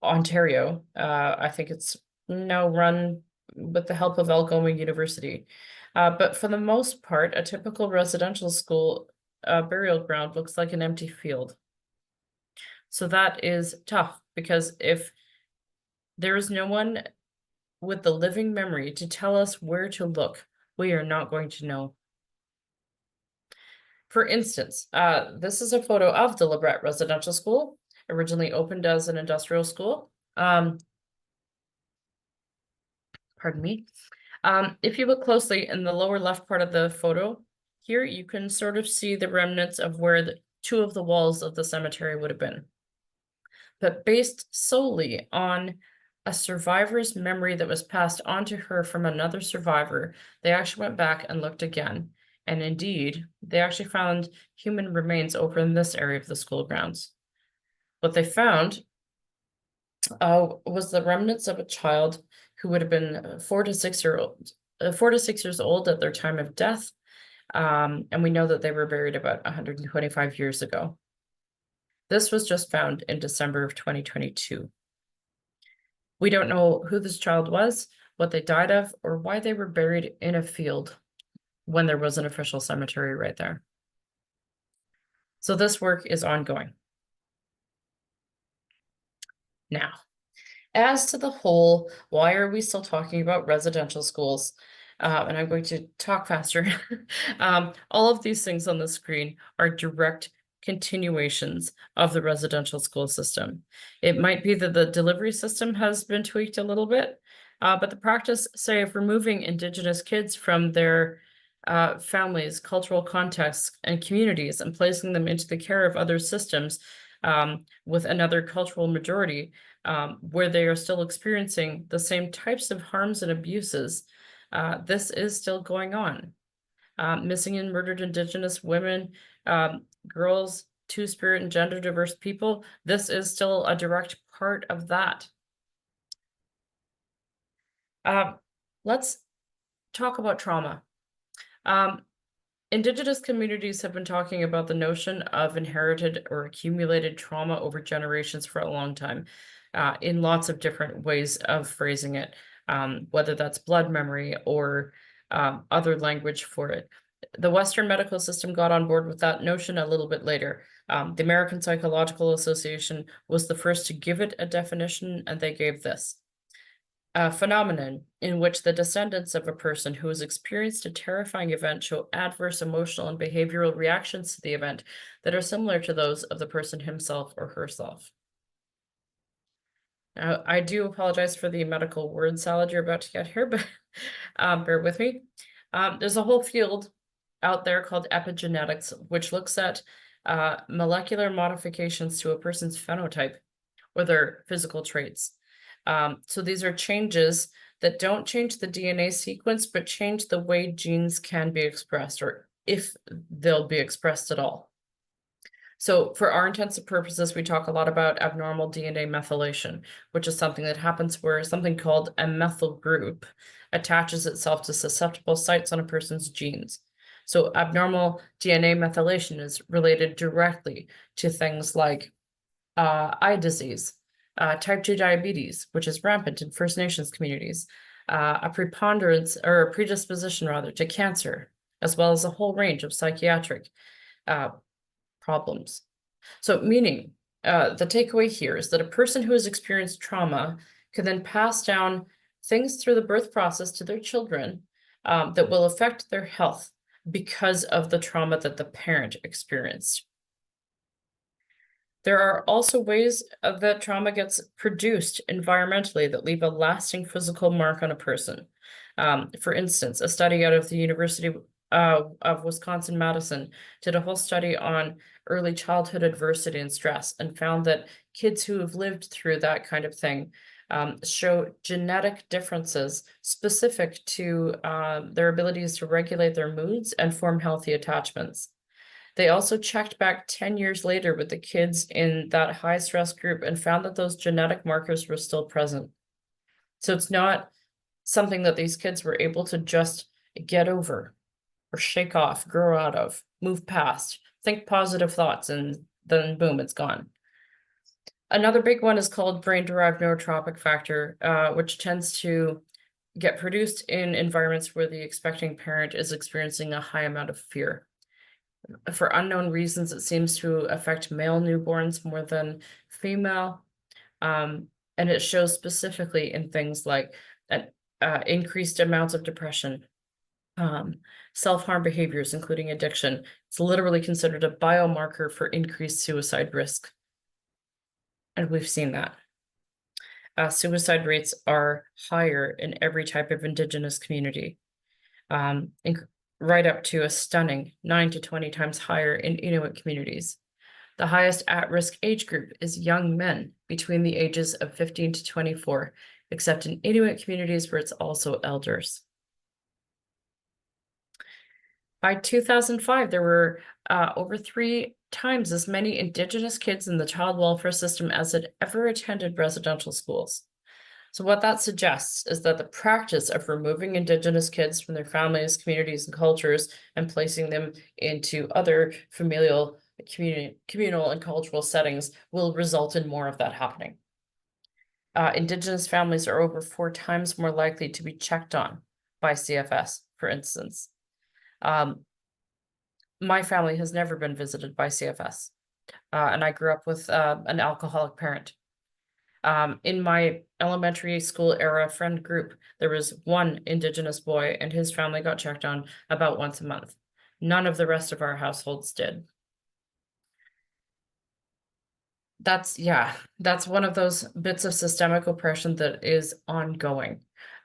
Ontario. I think it's now run with the help of Algoma University. But for the most part, a typical residential school burial ground looks like an empty field. So that is tough, because if there is no one with the living memory to tell us where to look, we are not going to know. For instance, this is a photo of the Lebret Residential School, originally opened as an industrial school. Pardon me. If you look closely in the lower left part of the photo, here you can sort of see the remnants of where two of the walls of the cemetery would have been. But based solely on a survivor's memory that was passed on to her from another survivor, they actually went back and looked again. And indeed, they actually found human remains over in this area of the school grounds. What they found was the remnants of a child who would have been 4 to 6 years old at their time of death. And we know that they were buried about 125 years ago. This was just found in December of 2022. We don't know who this child was, what they died of, or why they were buried in a field when there was an official cemetery right there. So this work is ongoing. Now, as to the whole, why are we still talking about residential schools? And I'm going to talk faster. All of these things on the screen are direct continuations of the residential school system. It might be that the delivery system has been tweaked a little bit, but the practice, say, of removing Indigenous kids from their families, cultural contexts, and communities and placing them into the care of other systems with another cultural majority, where they are still experiencing the same types of harms and abuses, this is still going on. Missing and murdered Indigenous women, girls, two-spirit and gender diverse people, this is still a direct part of that. Let's talk about trauma. Indigenous communities have been talking about the notion of inherited or accumulated trauma over generations for a long time, in lots of different ways of phrasing it, whether that's blood memory or other language for it. The Western medical system got on board with that notion a little bit later. The American Psychological Association was the first to give it a definition, and they gave this: a phenomenon in which the descendants of a person who has experienced a terrifying event show adverse emotional and behavioral reactions to the event that are similar to those of the person himself or herself. Now, I do apologize for the medical word salad you're about to get here, but bear with me. There's a whole field out there called epigenetics, which looks at molecular modifications to a person's phenotype or their physical traits. So these are changes that don't change the DNA sequence, but change the way genes can be expressed, or if they'll be expressed at all. So for our intents and purposes, we talk a lot about abnormal DNA methylation, which is something that happens where something called a methyl group attaches itself to susceptible sites on a person's genes. So abnormal DNA methylation is related directly to things like eye disease, type 2 diabetes, which is rampant in First Nations communities, a preponderance or a predisposition rather to cancer, as well as a whole range of psychiatric problems. So meaning, the takeaway here is that a person who has experienced trauma can then pass down things through the birth process to their children that will affect their health because of the trauma that the parent experienced. There are also ways that trauma gets produced environmentally that leave a lasting physical mark on a person. For instance, a study out of the University of Wisconsin-Madison did a whole study on early childhood adversity and stress and found that kids who have lived through that kind of thing show genetic differences specific to their abilities to regulate their moods and form healthy attachments. They also checked back 10 years later with the kids in that high stress group and found that those genetic markers were still present. So it's not something that these kids were able to just get over or shake off, grow out of, move past, think positive thoughts, and then boom, it's gone. Another big one is called brain-derived neurotropic factor, which tends to get produced in environments where the expecting parent is experiencing a high amount of fear. For unknown reasons, it seems to affect male newborns more than female. And it shows specifically in things like increased amounts of depression, self-harm behaviors, including addiction. It's literally considered a biomarker for increased suicide risk. And we've seen that. Suicide rates are higher in every type of Indigenous community. Right up to a stunning 9 to 20 times higher in Inuit communities. The highest at-risk age group is young men between the ages of 15 to 24, except in Inuit communities where it's also elders. By 2005, there were over 3 times as many Indigenous kids in the child welfare system as had ever attended residential schools. So what that suggests is that the practice of removing Indigenous kids from their families, communities, and cultures and placing them into other familial, communal, and cultural settings will result in more of that happening. Indigenous families are over 4 times more likely to be checked on by CFS, for instance. My family has never been visited by CFS, and I grew up with an alcoholic parent. In my elementary school era friend group, there was one Indigenous boy and his family got checked on about once a month. None of the rest of our households did. That's one of those bits of systemic oppression that is ongoing.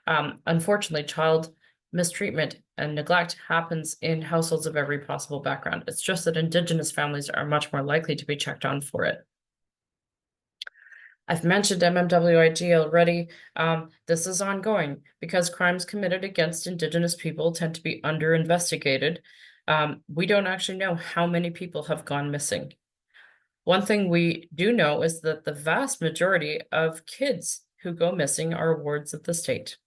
Unfortunately, child mistreatment and neglect happens in households of every possible background. It's just that Indigenous families are much more likely to be checked on for it. I've mentioned MMWIG already. This is ongoing because crimes committed against Indigenous people tend to be under-investigated. We don't actually know how many people have gone missing. One thing we do know is that the vast majority of kids who go missing are wards of the state.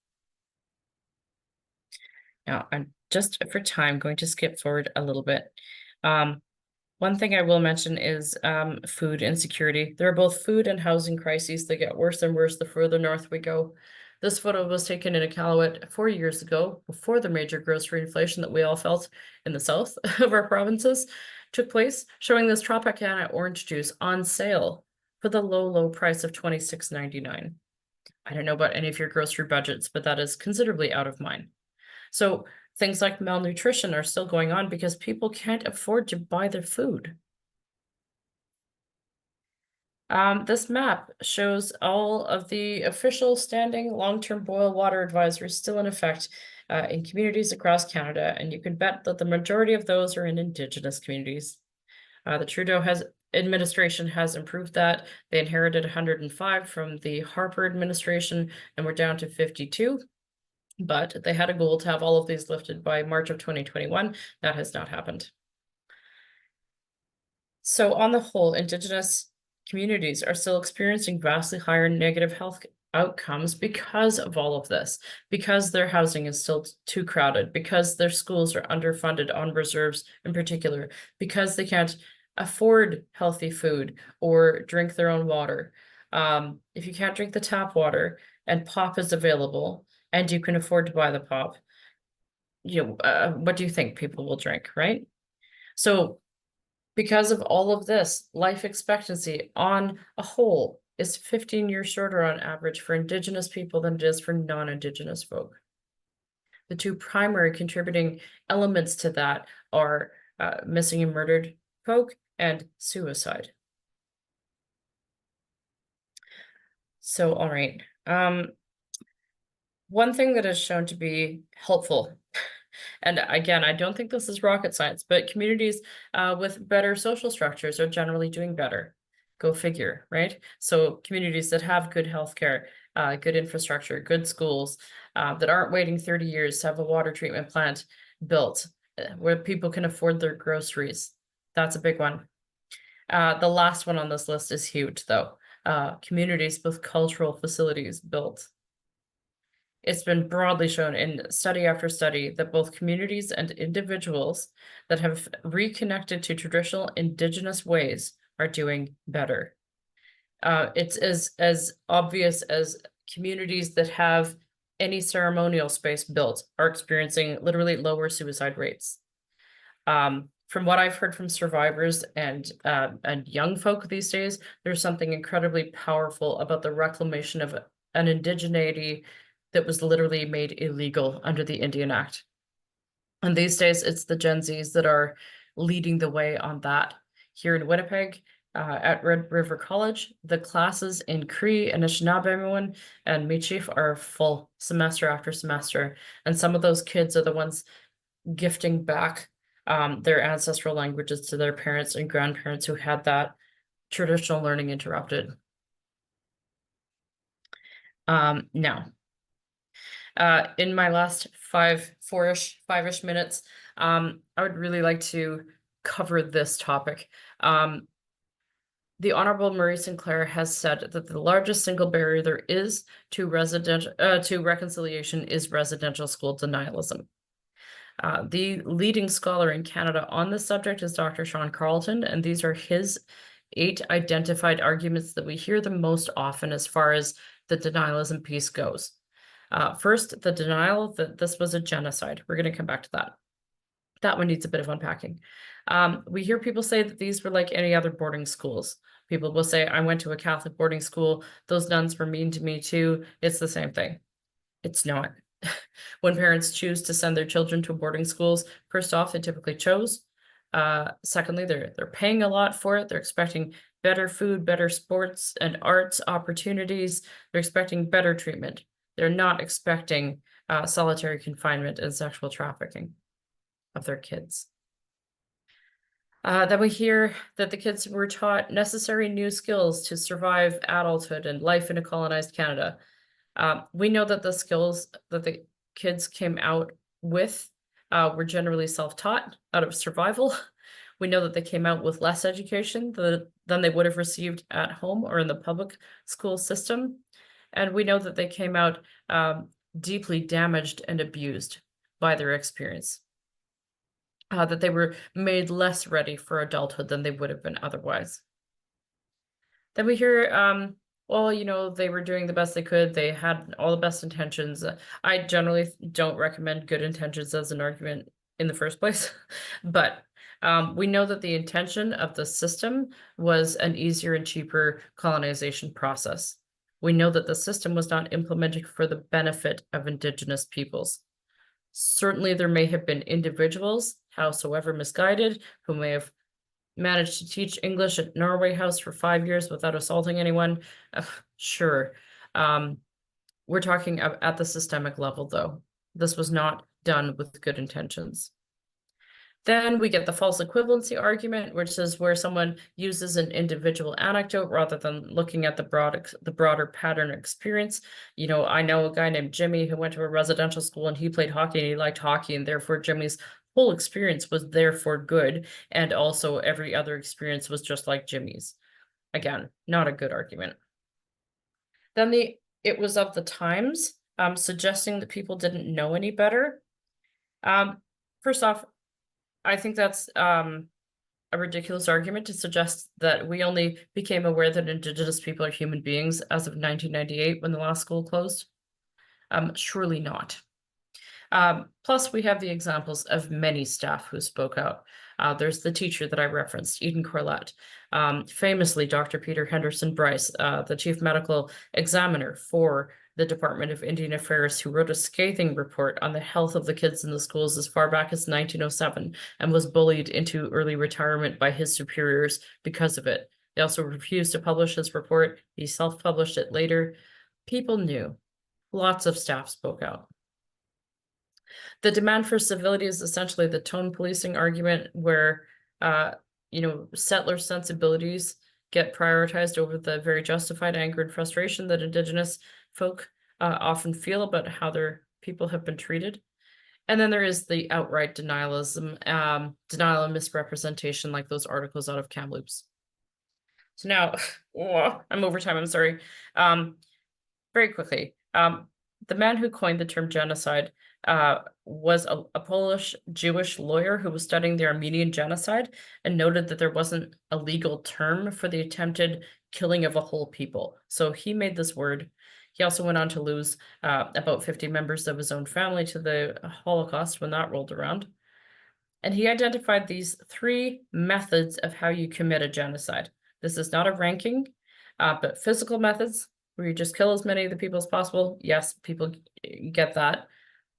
Now, I'm just for time going to skip forward a little bit. One thing I will mention is food insecurity. There are both food and housing crises that get worse and worse the further north we go. This photo was taken in Iqaluit 4 years ago, before the major grocery inflation that we all felt in the south of our provinces took place, showing this Tropicana orange juice on sale for the low, low price of $26.99. I don't know about any of your grocery budgets, but that is considerably out of mine. So things like malnutrition are still going on because people can't afford to buy their food. This map shows all of the official standing long-term boil water advisories still in effect in communities across Canada, and you can bet that the majority of those are in Indigenous communities. The Trudeau administration has improved that. They inherited 105 from the Harper administration, and we're down to 52. But they had a goal to have all of these lifted by March of 2021. That has not happened. So on the whole, Indigenous communities are still experiencing vastly higher negative health outcomes because of all of this, because their housing is still too crowded, because their schools are underfunded on reserves in particular, because they can't afford healthy food or drink their own water. If you can't drink the tap water and POP is available, and you can afford to buy the pop, what do you think people will drink, right? So because of all of this, life expectancy on a whole is 15 years shorter on average for Indigenous people than it is for non-Indigenous folk. The two primary contributing elements to that are missing and murdered folk and suicide. So, all right. One thing that is shown to be helpful, and again, I don't think this is rocket science, but communities with better social structures are generally doing better. Go figure, right? So communities that have good healthcare, good infrastructure, good schools, that aren't waiting 30 years to have a water treatment plant built, where people can afford their groceries. That's a big one. The last one on this list is huge, though. Communities with cultural facilities built. It's been broadly shown in study after study that both communities and individuals that have reconnected to traditional Indigenous ways are doing better. It's as obvious as communities that have any ceremonial space built are experiencing literally lower suicide rates. From what I've heard from survivors and young folk these days, there's something incredibly powerful about the reclamation of an indigeneity that was literally made illegal under the Indian Act. And these days, it's the Gen Zs that are leading the way on that. Here in Winnipeg, at Red River College, the classes in Cree, Anishinaabe, and Michif are full semester after semester. And some of those kids are the ones gifting back their ancestral languages to their parents and grandparents who had that traditional learning interrupted. Now, in my last five-ish minutes, I would really like to cover this topic. The Honorable Marie Sinclair has said that the largest single barrier there is to reconciliation is residential school denialism. The leading scholar in Canada on this subject is Dr. Sean Carleton, and these are his 8 identified arguments that we hear the most often as far as the denialism piece goes. First, the denial that this was a genocide. We're going to come back to that. That one needs a bit of unpacking. We hear people say that these were like any other boarding schools. People will say, I went to a Catholic boarding school. Those nuns were mean to me too. It's the same thing. It's not. When parents choose to send their children to boarding schools, first off, they typically chose. Secondly, they're paying a lot for it. They're expecting better food, better sports and arts opportunities. They're expecting better treatment. They're not expecting solitary confinement and sexual trafficking of their kids. Then we hear that the kids were taught necessary new skills to survive adulthood and life in a colonized Canada. We know that the skills that the kids came out with were generally self-taught out of survival. We know that they came out with less education than they would have received at home or in the public school system. And we know that they came out deeply damaged and abused by their experience. That they were made less ready for adulthood than they would have been otherwise. Then we hear, well, you know, they were doing the best they could. They had all the best intentions. I generally don't recommend good intentions as an argument in the first place, but we know that the intention of the system was an easier and cheaper colonization process. We know that the system was not implemented for the benefit of Indigenous peoples. Certainly, there may have been individuals, howsoever misguided, who may have managed to teach English at Norway House for 5 years without assaulting anyone. Sure. We're talking at the systemic level, though. This was not done with good intentions. Then we get the false equivalency argument, which is where someone uses an individual anecdote rather than looking at the broader pattern experience. You know, I know a guy named Jimmy who went to a residential school and he played hockey and he liked hockey, and therefore Jimmy's whole experience was therefore good, and also every other experience was just like Jimmy's. Again, not a good argument. Then it was of the times, suggesting that people didn't know any better. First off, I think that's a ridiculous argument to suggest that we only became aware that Indigenous people are human beings as of 1998 when the last school closed. Surely not. Plus, we have the examples of many staff who spoke out. There's the teacher that I referenced, Eden Corlett. Famously, Dr. Peter Henderson Bryce, the chief medical examiner for the Department of Indian Affairs, who wrote a scathing report on the health of the kids in the schools as far back as 1907 and was bullied into early retirement by his superiors because of it. They also refused to publish his report. He self-published it later. People knew. Lots of staff spoke out. The demand for civility is essentially the tone policing argument where, settler sensibilities get prioritized over the very justified anger and frustration that Indigenous folk often feel about how their people have been treated. And then there is the outright denialism, denial and misrepresentation, like those articles out of Kamloops. So now, I'm over time, I'm sorry. Very quickly, the man who coined the term genocide was a Polish Jewish lawyer who was studying the Armenian genocide and noted that there wasn't a legal term for the attempted killing of a whole people. So he made this word. He also went on to lose about 50 members of his own family to the Holocaust when that rolled around. And he identified these 3 methods of how you commit a genocide. This is not a ranking, but physical methods, where you just kill as many of the people as possible. Yes, people get that.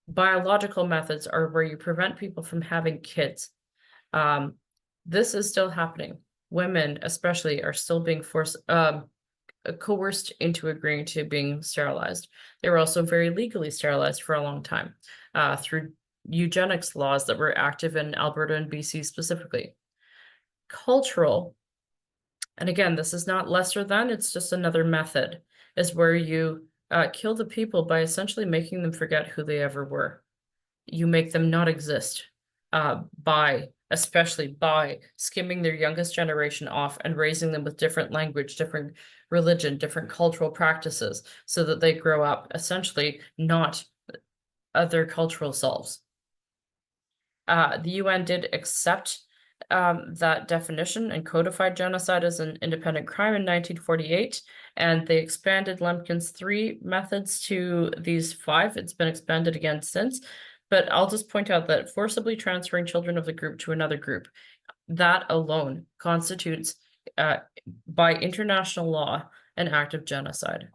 Biological methods are where you prevent people from having kids. This is still happening. Women, especially, are still being coerced into agreeing to being sterilized. They were also very legally sterilized for a long time through eugenics laws that were active in Alberta and BC specifically. Cultural, and again, this is not lesser than, it's just another method, is where you kill the people by essentially making them forget who they ever were. You make them not exist especially by skimming their youngest generation off and raising them with different language, different religion, different cultural practices, so that they grow up essentially not their cultural selves. The UN did accept that definition and codified genocide as an independent crime in 1948, and they expanded Lemkin's 3 methods to these 5. It's been expanded again since, but I'll just point out that forcibly transferring children of the group to another group, that alone constitutes, by international law, an act of genocide.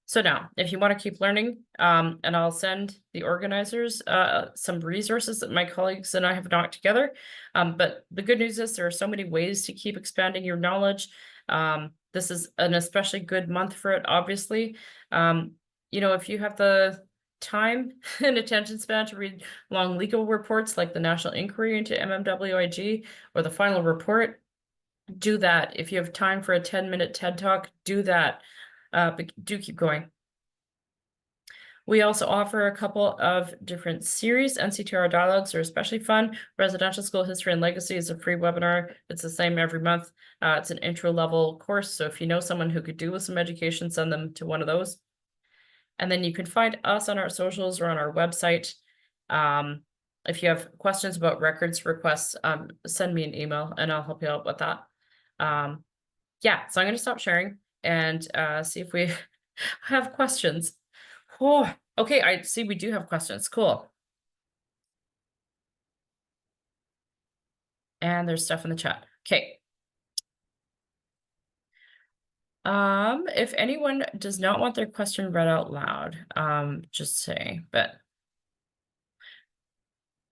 So now, if you want to keep learning, and I'll send the organizers some resources that my colleagues and I have knocked together. But the good news is there are so many ways to keep expanding your knowledge. This is an especially good month for it, obviously. If you have the time and attention span to read long legal reports like the National Inquiry into MMWIG or the final report, do that. If you have time for a 10-minute TED Talk, do that. But do keep going. We also offer a couple of different series. NCTR dialogues are especially fun. Residential School History and Legacy is a free webinar. It's the same every month. It's an intro level course. So if you know someone who could do with some education, send them to one of those. And then you can find us on our socials or on our website. If you have questions about records requests, send me an email and I'll help you out with that. Yeah, so I'm going to stop sharing and see if we have questions. Oh, okay, I see we do have questions. Cool. And there's stuff in the chat. Okay. If anyone does not want their question read out loud, just say, but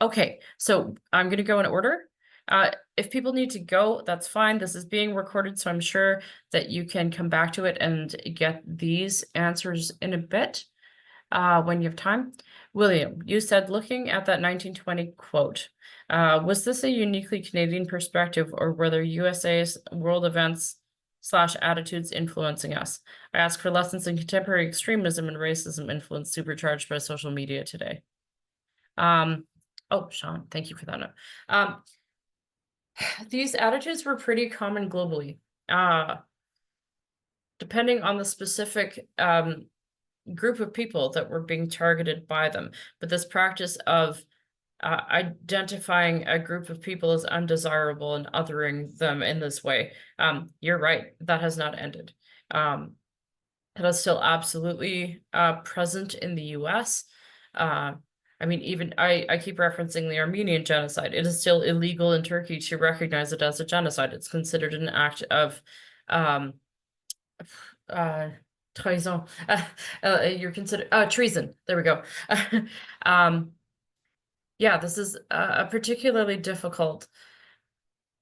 okay, so I'm going to go in order. If people need to go, that's fine. This is being recorded, so I'm sure that you can come back to it and get these answers in a bit when you have time. William, you said looking at that 1920 quote, was this a uniquely Canadian perspective or were there USA's world events / attitudes influencing us? I ask for lessons in contemporary extremism and racism influence supercharged by social media today. Oh, Sean, thank you for that note. These attitudes were pretty common globally, depending on the specific group of people that were being targeted by them. But this practice of identifying a group of people as undesirable and othering them in this way, you're right, that has not ended. It is still absolutely present in the US. I mean, even I keep referencing the Armenian genocide. It is still illegal in Turkey to recognize it as a genocide. It's considered an act of treason. You're considered treason. There we go. Yeah, this is a particularly difficult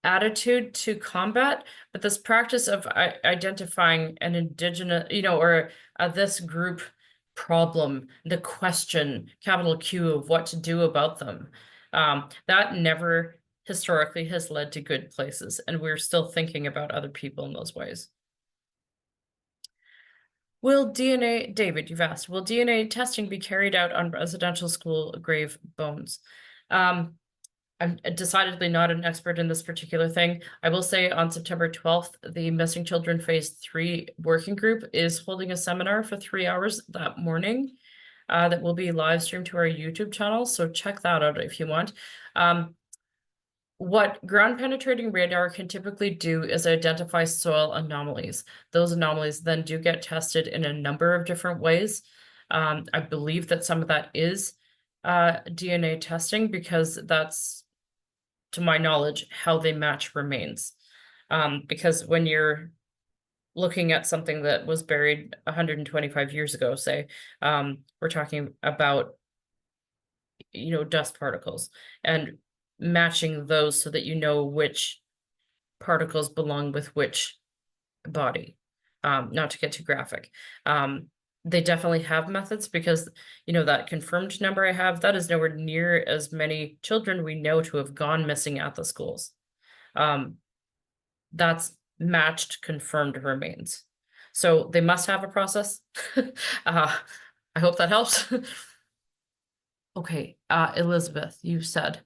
attitude to combat, but this practice of identifying an indigenous, or this group problem, the question, capital Q, of what to do about them, that never historically has led to good places, and we're still thinking about other people in those ways. Will DNA, David, you've asked, will DNA testing be carried out on residential school grave bones? I'm decidedly not an expert in this particular thing. I will say on September 12th, the Missing Children Phase 3 working group is holding a seminar for 3 hours that morning that will be live streamed to our YouTube channel. So check that out if you want. What ground penetrating radar can typically do is identify soil anomalies. Those anomalies then do get tested in a number of different ways. I believe that some of that is DNA testing, because that's, to my knowledge, how they match remains. Because when you're looking at something that was buried 125 years ago, say, we're talking about, dust particles, and matching those so that you know which particles belong with which body. Not to get too graphic. They definitely have methods, because, that confirmed number I have, that is nowhere near as many children we know to have gone missing at the schools. That's matched confirmed remains. So they must have a process. I hope that helps. Okay, Elizabeth, you said,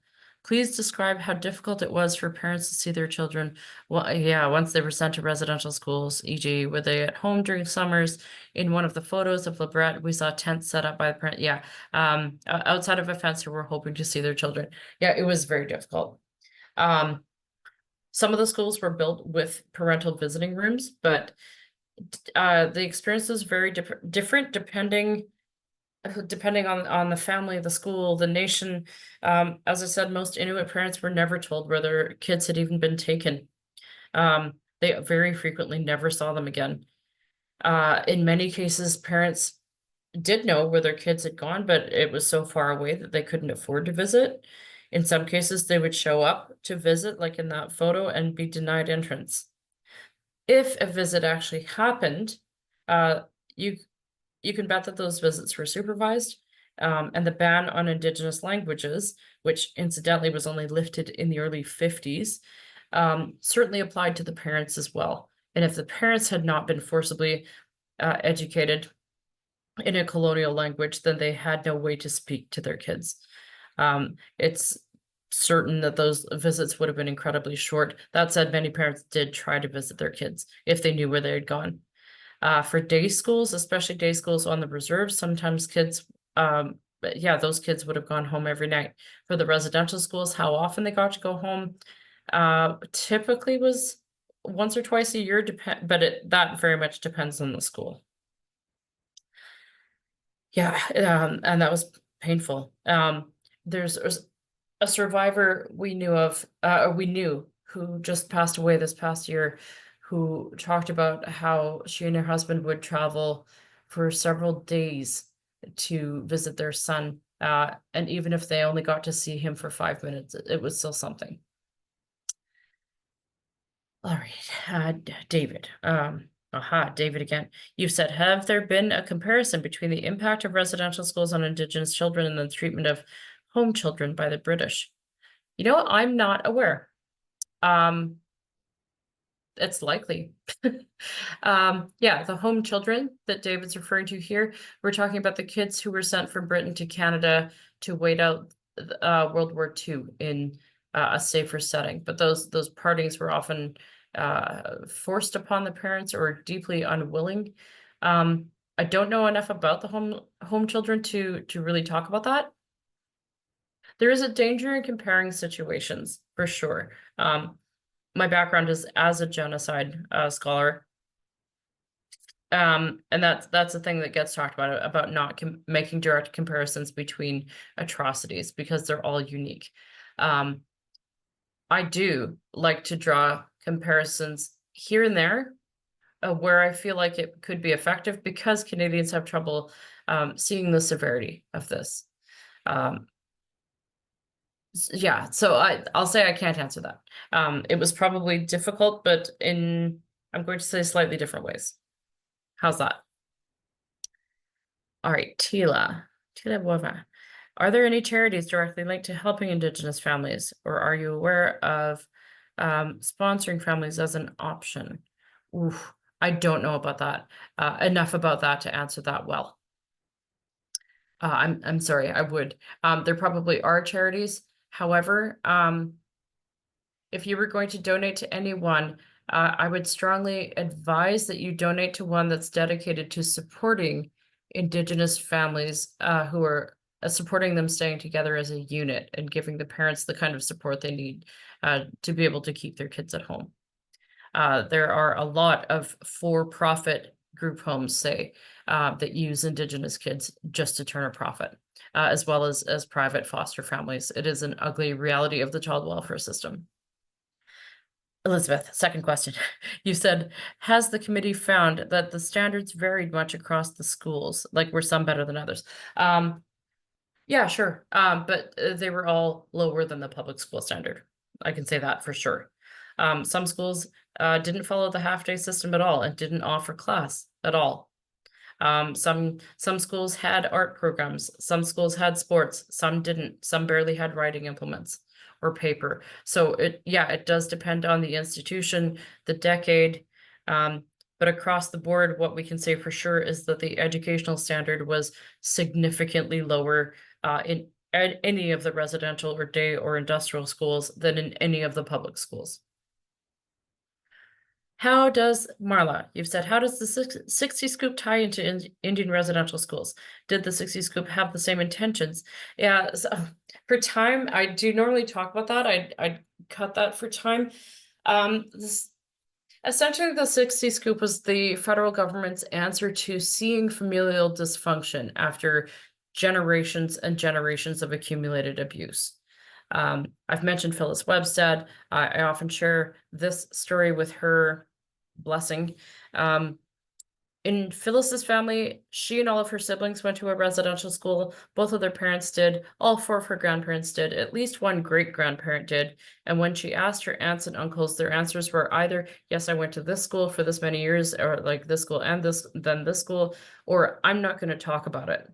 please describe how difficult it was for parents to see their children. Well, yeah, once they were sent to residential schools, e.g., were they at home during summers? In one of the photos of Labret, we saw tents set up by the parent. Yeah, outside of a fence, who were hoping to see their children. Yeah, it was very difficult. Some of the schools were built with parental visiting rooms, but the experience is very different depending on the family, the school, the nation. As I said, most Inuit parents were never told where their kids had even been taken. They very frequently never saw them again. In many cases, parents did know where their kids had gone, but it was so far away that they couldn't afford to visit. In some cases, they would show up to visit, like in that photo, and be denied entrance. If a visit actually happened, you can bet that those visits were supervised, and the ban on Indigenous languages, which incidentally was only lifted in the early 50s, certainly applied to the parents as well. And if the parents had not been forcibly educated in a colonial language, then they had no way to speak to their kids. It's certain that those visits would have been incredibly short. That said, many parents did try to visit their kids if they knew where they had gone. For day schools, especially day schools on the reserves, sometimes kids, those kids would have gone home every night. For the residential schools, how often they got to go home typically was once or twice a year, but that very much depends on the school. Yeah, and that was painful. There's a survivor we knew who just passed away this past year, who talked about how she and her husband would travel for several days to visit their son. And even if they only got to see him for 5 minutes, it was still something. All right, David. David again. You've said, have there been a comparison between the impact of residential schools on Indigenous children and the treatment of home children by the British? I'm not aware. It's likely. Yeah, the home children that David's referring to here, we're talking about the kids who were sent from Britain to Canada to wait out World War II in a safer setting. But those partings were often forced upon the parents or deeply unwilling. I don't know enough about the home children to really talk about that. There is a danger in comparing situations, for sure. My background is as a genocide scholar. And that's the thing that gets talked about not making direct comparisons between atrocities because they're all unique. I do like to draw comparisons here and there where I feel like it could be effective because Canadians have trouble seeing the severity of this. Yeah, so I'll say I can't answer that. It was probably difficult, but I'm going to say slightly different ways. How's that? All right, Tila Boivin. Are there any charities directly linked to helping Indigenous families, or are you aware of sponsoring families as an option? Oof, I don't know about that. Enough about that to answer that well. I'm sorry, I would. There probably are charities. However, if you were going to donate to anyone, I would strongly advise that you donate to one that's dedicated to supporting Indigenous families who are supporting them staying together as a unit and giving the parents the kind of support they need to be able to keep their kids at home. There are a lot of for-profit group homes, say, that use Indigenous kids just to turn a profit, as well as private foster families. It is an ugly reality of the child welfare system. Elizabeth, second question. You said, has the committee found that the standards varied much across the schools? Like, were some better than others? Yeah, sure. But they were all lower than the public school standard. I can say that for sure. Some schools didn't follow the half-day system at all and didn't offer class at all. Some schools had art programs, some schools had sports, some didn't, some barely had writing implements or paper. So it does depend on the institution, the decade, but across the board, what we can say for sure is that the educational standard was significantly lower in any of the residential or day or industrial schools than in any of the public schools. How does, Marla, you've said, how does the 60 Scoop tie into Indian residential schools? Did the 60 Scoop have the same intentions? Yeah, so for time, I do normally talk about that. I'd cut that for time. Essentially, the 60 Scoop was the federal government's answer to seeing familial dysfunction after generations and generations of accumulated abuse. I've mentioned Phyllis Webstad. I often share this story with her blessing. In Phyllis's family, she and all of her siblings went to a residential school. Both of their parents did. All 4 of her grandparents did. At least one great-grandparent did. And when she asked her aunts and uncles, their answers were either, yes, I went to this school for this many years, or like this school and then this school, or I'm not going to talk about it.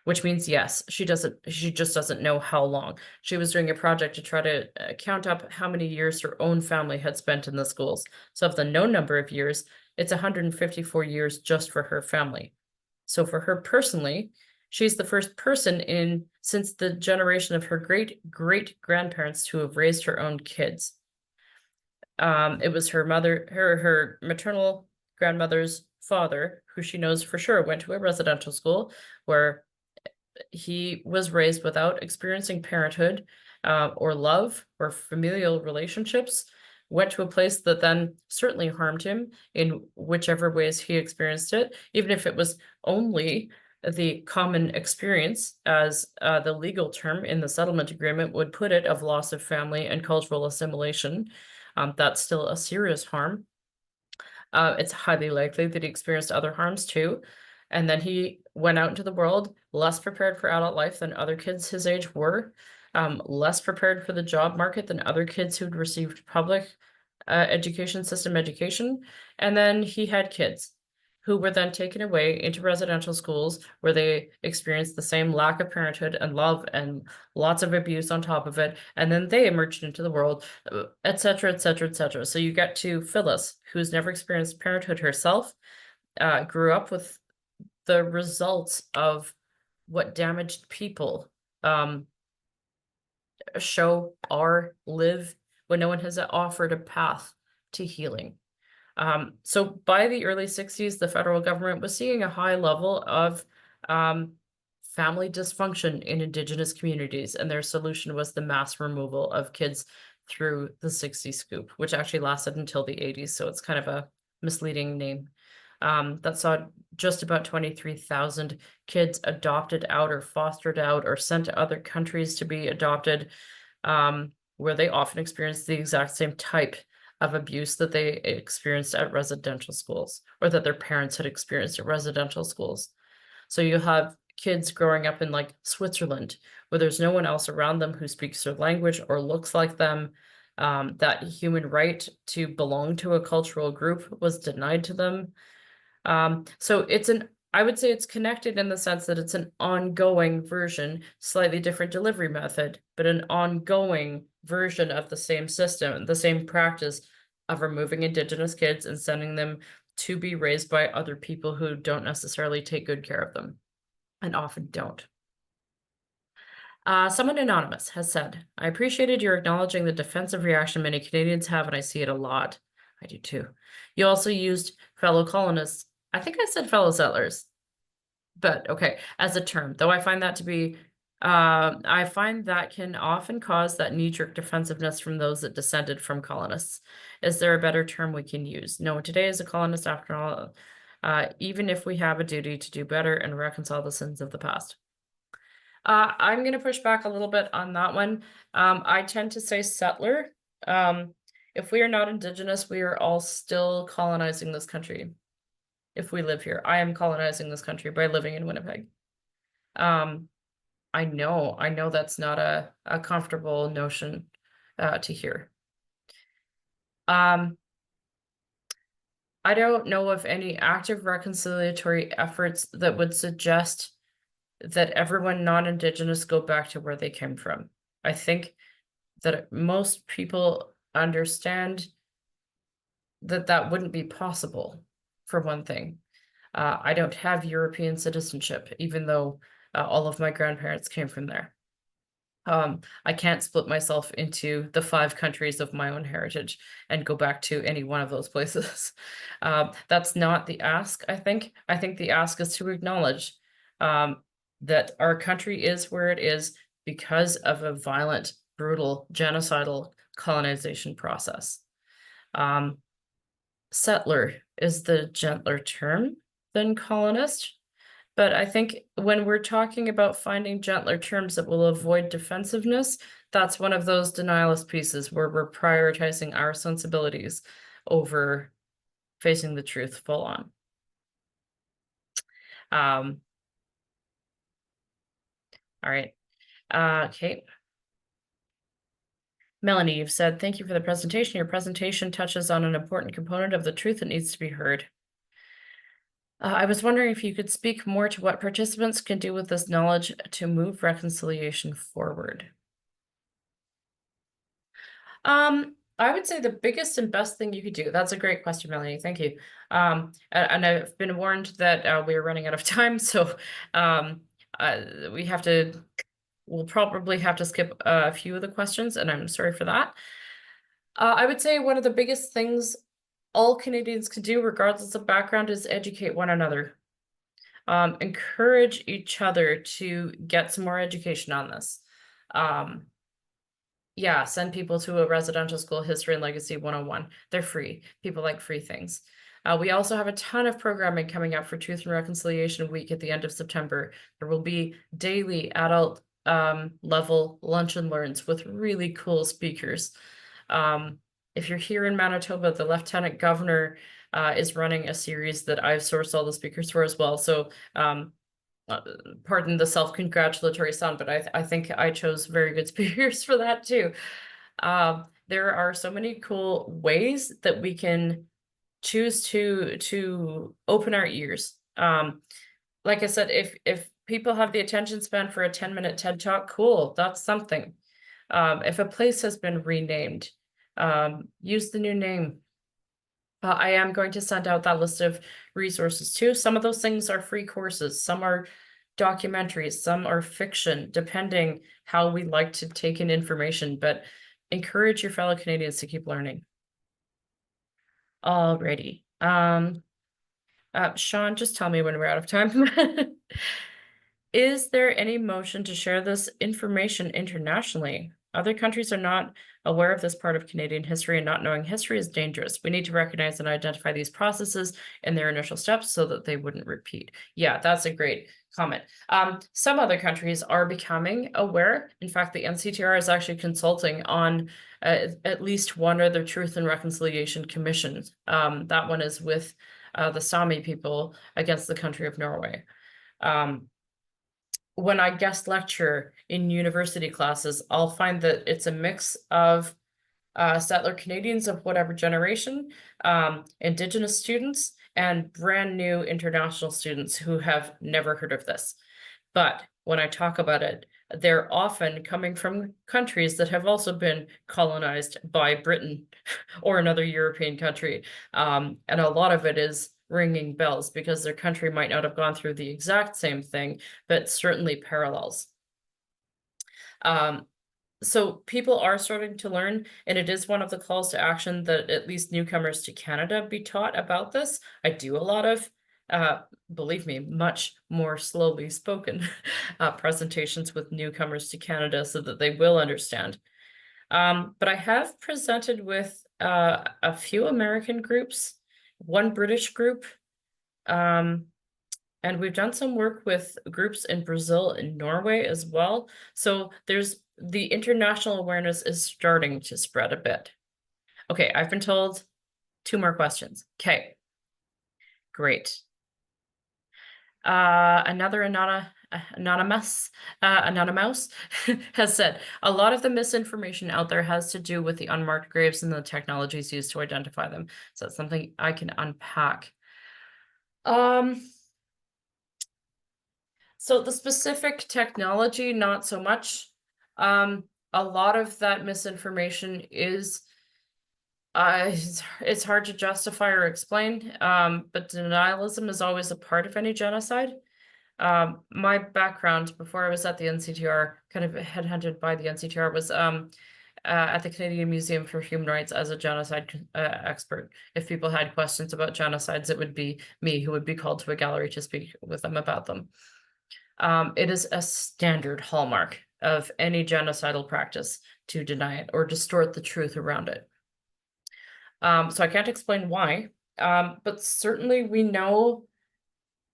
Which means yes, she just doesn't know how long. She was doing a project to try to count up how many years her own family had spent in the schools. So of the known number of years, it's 154 years just for her family. So for her personally, she's the first person since the generation of her great-great-grandparents to have raised her own kids. It was her mother, her maternal grandmother's father, who she knows for sure went to a residential school where he was raised without experiencing parenthood or love or familial relationships, went to a place that then certainly harmed him in whichever ways he experienced it, even if it was only the common experience, as the legal term in the settlement agreement would put it, of loss of family and cultural assimilation. That's still a serious harm. It's highly likely that he experienced other harms too. And then he went out into the world less prepared for adult life than other kids his age were, less prepared for the job market than other kids who'd received public education system education. And then he had kids who were then taken away into residential schools where they experienced the same lack of parenthood and love and lots of abuse on top of it. And then they emerged into the world, et cetera, et cetera, et cetera. So you get to Phyllis, who's never experienced parenthood herself, grew up with the results of what damaged people live when no one has offered a path to healing. So by the early 60s, the federal government was seeing a high level of family dysfunction in Indigenous communities, and their solution was the mass removal of kids through the 60 Scoop, which actually lasted until the 80s, so it's kind of a misleading name. that saw just about 23,000 kids adopted out or fostered out or sent to other countries to be adopted, where they often experienced the exact same type of abuse that they experienced at residential schools, or that their parents had experienced at residential schools. So you have kids growing up in like Switzerland, where there's no one else around them who speaks their language or looks like them. That human right to belong to a cultural group was denied to them. So I would say it's connected in the sense that it's an ongoing version, slightly different delivery method, but an ongoing version of the same system, the same practice of removing Indigenous kids and sending them to be raised by other people who don't necessarily take good care of them, and often don't. Someone anonymous has said, I appreciated your acknowledging the defensive reaction many Canadians have, and I see it a lot. I do too. You also used fellow colonists. I think I said fellow settlers, but okay, as a term, though I find that to be, I find that can often cause that knee-jerk defensiveness from those that descended from colonists. Is there a better term we can use? No, today is a colonist after all, even if we have a duty to do better and reconcile the sins of the past. I'm going to push back a little bit on that one. I tend to say settler. If we are not Indigenous, we are all still colonizing this country. If we live here, I am colonizing this country by living in Winnipeg. I know that's not a comfortable notion to hear. I don't know of any active reconciliatory efforts that would suggest that everyone non-Indigenous go back to where they came from. I think that most people understand that that wouldn't be possible, for one thing. I don't have European citizenship, even though all of my grandparents came from there. I can't split myself into the 5 countries of my own heritage and go back to any one of those places. That's not the ask, I think. I think the ask is to acknowledge that our country is where it is because of a violent, brutal, genocidal colonization process. Settler is the gentler term than colonist, but I think when we're talking about finding gentler terms that will avoid defensiveness, that's one of those denialist pieces where we're prioritizing our sensibilities over facing the truth full on. All right. Okay. Melanie, you've said, thank you for the presentation. Your presentation touches on an important component of the truth that needs to be heard. I was wondering if you could speak more to what participants can do with this knowledge to move reconciliation forward. I would say the biggest and best thing you could do. That's a great question, Melanie. Thank you. And I've been warned that we are running out of time, so we'll probably have to skip a few of the questions, and I'm sorry for that. I would say one of the biggest things all Canadians can do, regardless of background, is educate one another. Encourage each other to get some more education on this. Yeah, send people to a residential school, History and Legacy 101. They're free. People like free things. We also have a ton of programming coming up for Truth and Reconciliation Week at the end of September. There will be daily adult level lunch and learns with really cool speakers. If you're here in Manitoba, the Lieutenant Governor is running a series that I've sourced all the speakers for as well. So pardon the self-congratulatory sound, but I think I chose very good speakers for that too. There are so many cool ways that we can choose to open our ears. Like I said, if people have the attention span for a 10-minute TED Talk, cool, that's something. If a place has been renamed, use the new name. I am going to send out that list of resources too. Some of those things are free courses, some are documentaries, some are fiction, depending how we like to take in information, but encourage your fellow Canadians to keep learning. Alrighty. Sean, just tell me when we're out of time. Is there any motion to share this information internationally? Other countries are not aware of this part of Canadian history, and not knowing history is dangerous. We need to recognize and identify these processes in their initial steps so that they wouldn't repeat. Yeah, that's a great comment. Some other countries are becoming aware. In fact, the NCTR is actually consulting on at least one of the Truth and Reconciliation Commission. That one is with the Sami people against the country of Norway. When I guest lecture in university classes, I'll find that it's a mix of settler Canadians of whatever generation, Indigenous students, and brand new international students who have never heard of this. But when I talk about it, they're often coming from countries that have also been colonized by Britain or another European country. And a lot of it is ringing bells because their country might not have gone through the exact same thing, but certainly parallels. So people are starting to learn, and it is one of the calls to action that at least newcomers to Canada be taught about this. I do a lot of, believe me, much more slowly spoken presentations with newcomers to Canada so that they will understand. But I have presented with a few American groups, one British group, and we've done some work with groups in Brazil and Norway as well. So there's the international awareness is starting to spread a bit. Okay, I've been told 2 more questions. Okay, great. Another anonymous has said, a lot of the misinformation out there has to do with the unmarked graves and the technologies used to identify them. So that's something I can unpack. So the specific technology, not so much. A lot of that misinformation is it's hard to justify or explain, but denialism is always a part of any genocide. My background before I was at the NCTR, kind of headhunted by the NCTR, was at the Canadian Museum for Human Rights as a genocide expert. If people had questions about genocides, it would be me who would be called to a gallery to speak with them about them. It is a standard hallmark of any genocidal practice to deny it or distort the truth around it. So I can't explain why, but certainly we know,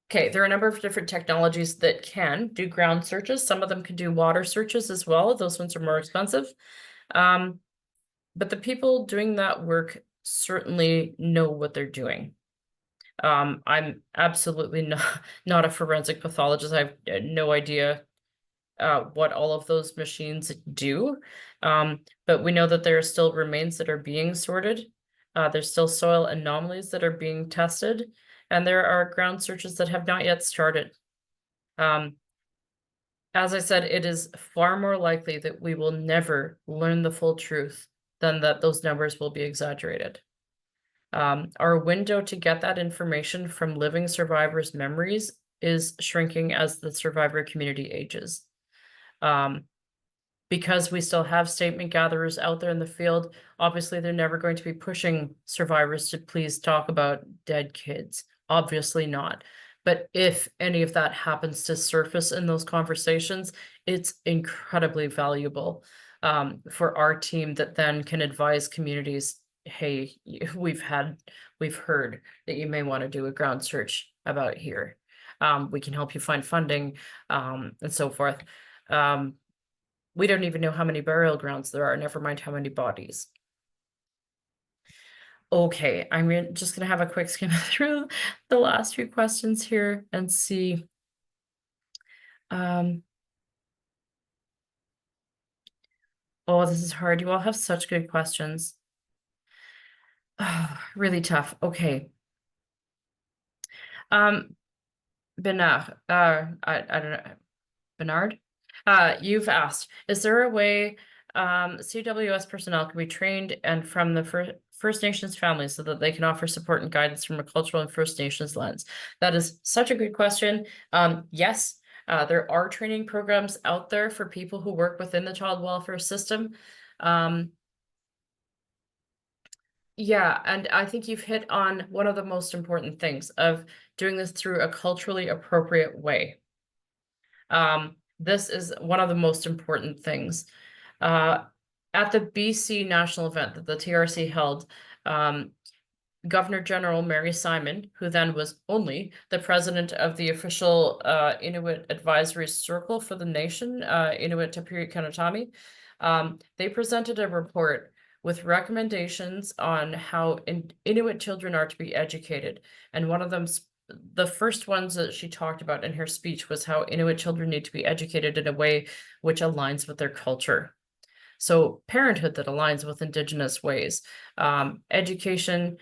okay, there are a number of different technologies that can do ground searches. Some of them can do water searches as well. Those ones are more expensive. But the people doing that work certainly know what they're doing. I'm absolutely not a forensic pathologist. I have no idea what all of those machines do. But we know that there are still remains that are being sorted. There's still soil anomalies that are being tested, and there are ground searches that have not yet started. As I said, it is far more likely that we will never learn the full truth than that those numbers will be exaggerated. Our window to get that information from living survivors' memories is shrinking as the survivor community ages. Because we still have statement gatherers out there in the field, obviously they're never going to be pushing survivors to please talk about dead kids. Obviously not. But if any of that happens to surface in those conversations, it's incredibly valuable for our team that then can advise communities, hey, we've heard that you may want to do a ground search about here. We can help you find funding and so forth. We don't even know how many burial grounds there are, never mind how many bodies. Okay, I'm just gonna have a quick skim through the last few questions here and see. Oh, this is hard. You all have such good questions. Really tough. Okay. Bernard, I don't know. Bernard? You've asked, is there a way CWS personnel can be trained and from the First Nations families so that they can offer support and guidance from a cultural and First Nations lens? That is such a good question. Yes, there are training programs out there for people who work within the child welfare system. Yeah, and I think you've hit on one of the most important things of doing this through a culturally appropriate way. This is one of the most important things. At the BC national event that the TRC held, Governor General Mary Simon, who then was only the president of the official Inuit Advisory Circle for the nation, Inuit Tapiri Kanatami, they presented a report with recommendations on how Inuit children are to be educated. And one of them, the first ones that she talked about in her speech, was how Inuit children need to be educated in a way which aligns with their culture. So parenthood that aligns with Indigenous ways, education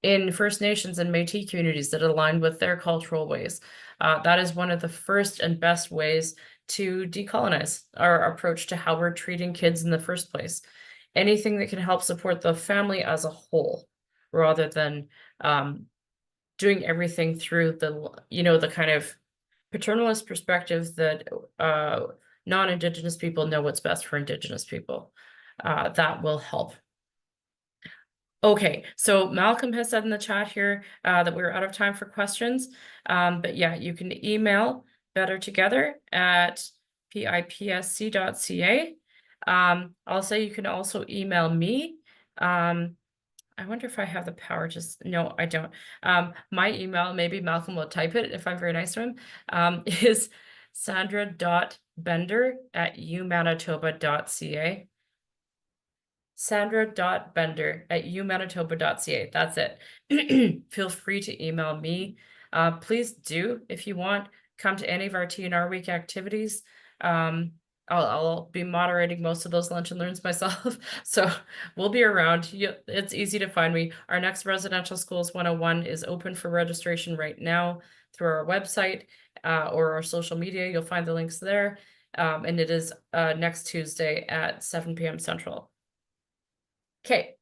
in First Nations and Métis communities that align with their cultural ways. That is one of the first and best ways to decolonize our approach to how we're treating kids in the first place. Anything that can help support the family as a whole, rather than doing everything through the, the kind of paternalist perspective that non-Indigenous people know what's best for Indigenous people. That will help. Okay, so Malcolm has said in the chat here that we're out of time for questions. But yeah, you can email bettertogether@pipsc.ca. I'll say you can also email me. I wonder if I have the power, no, I don't. My email, maybe Malcolm will type it if I'm very nice to him, is sandra.bender@umanitoba.ca. Sandra.bender@umanitoba.ca. That's it. Feel free to email me. Please do, if you want, come to any of our TNR Week activities. I'll be moderating most of those lunch and learns myself. So we'll be around. It's easy to find me. Our next Residential Schools 101 is open for registration right now through our website or our social media. You'll find the links there. And it is next Tuesday at 7 p.m. Central. Okay.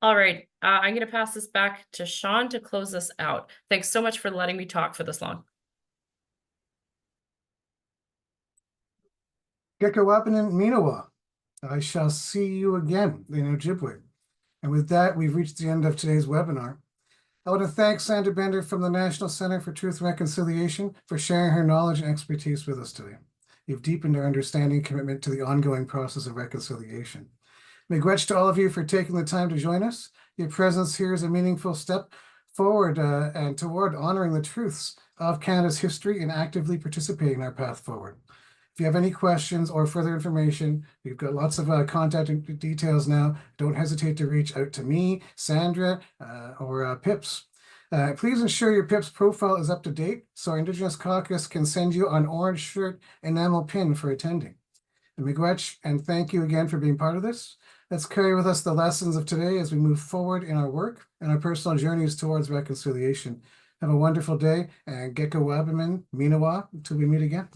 All right. I'm going to pass this back to Sean to close this out. Thanks so much for letting me talk for this long. Gekawapinen Minawa. I shall see you again in Ojibwe. And with that, we've reached the end of today's webinar. I want to thank Sandra Bender from the National Center for Truth and Reconciliation for sharing her knowledge and expertise with us today. You've deepened our understanding and commitment to the ongoing process of reconciliation. Miigwech to all of you for taking the time to join us. Your presence here is a meaningful step forward and toward honoring the truths of Canada's history and actively participating in our path forward. If you have any questions or further information, we've got lots of contact details now. Don't hesitate to reach out to me, Sandra, or PIPS. Please ensure your PIPS profile is up to date so our Indigenous Caucus can send you an orange shirt enamel pin for attending. And miigwech, and thank you again for being part of this. Let's carry with us the lessons of today as we move forward in our work and our personal journeys towards reconciliation. Have a wonderful day, and Gekawapinen Minawa until we meet again.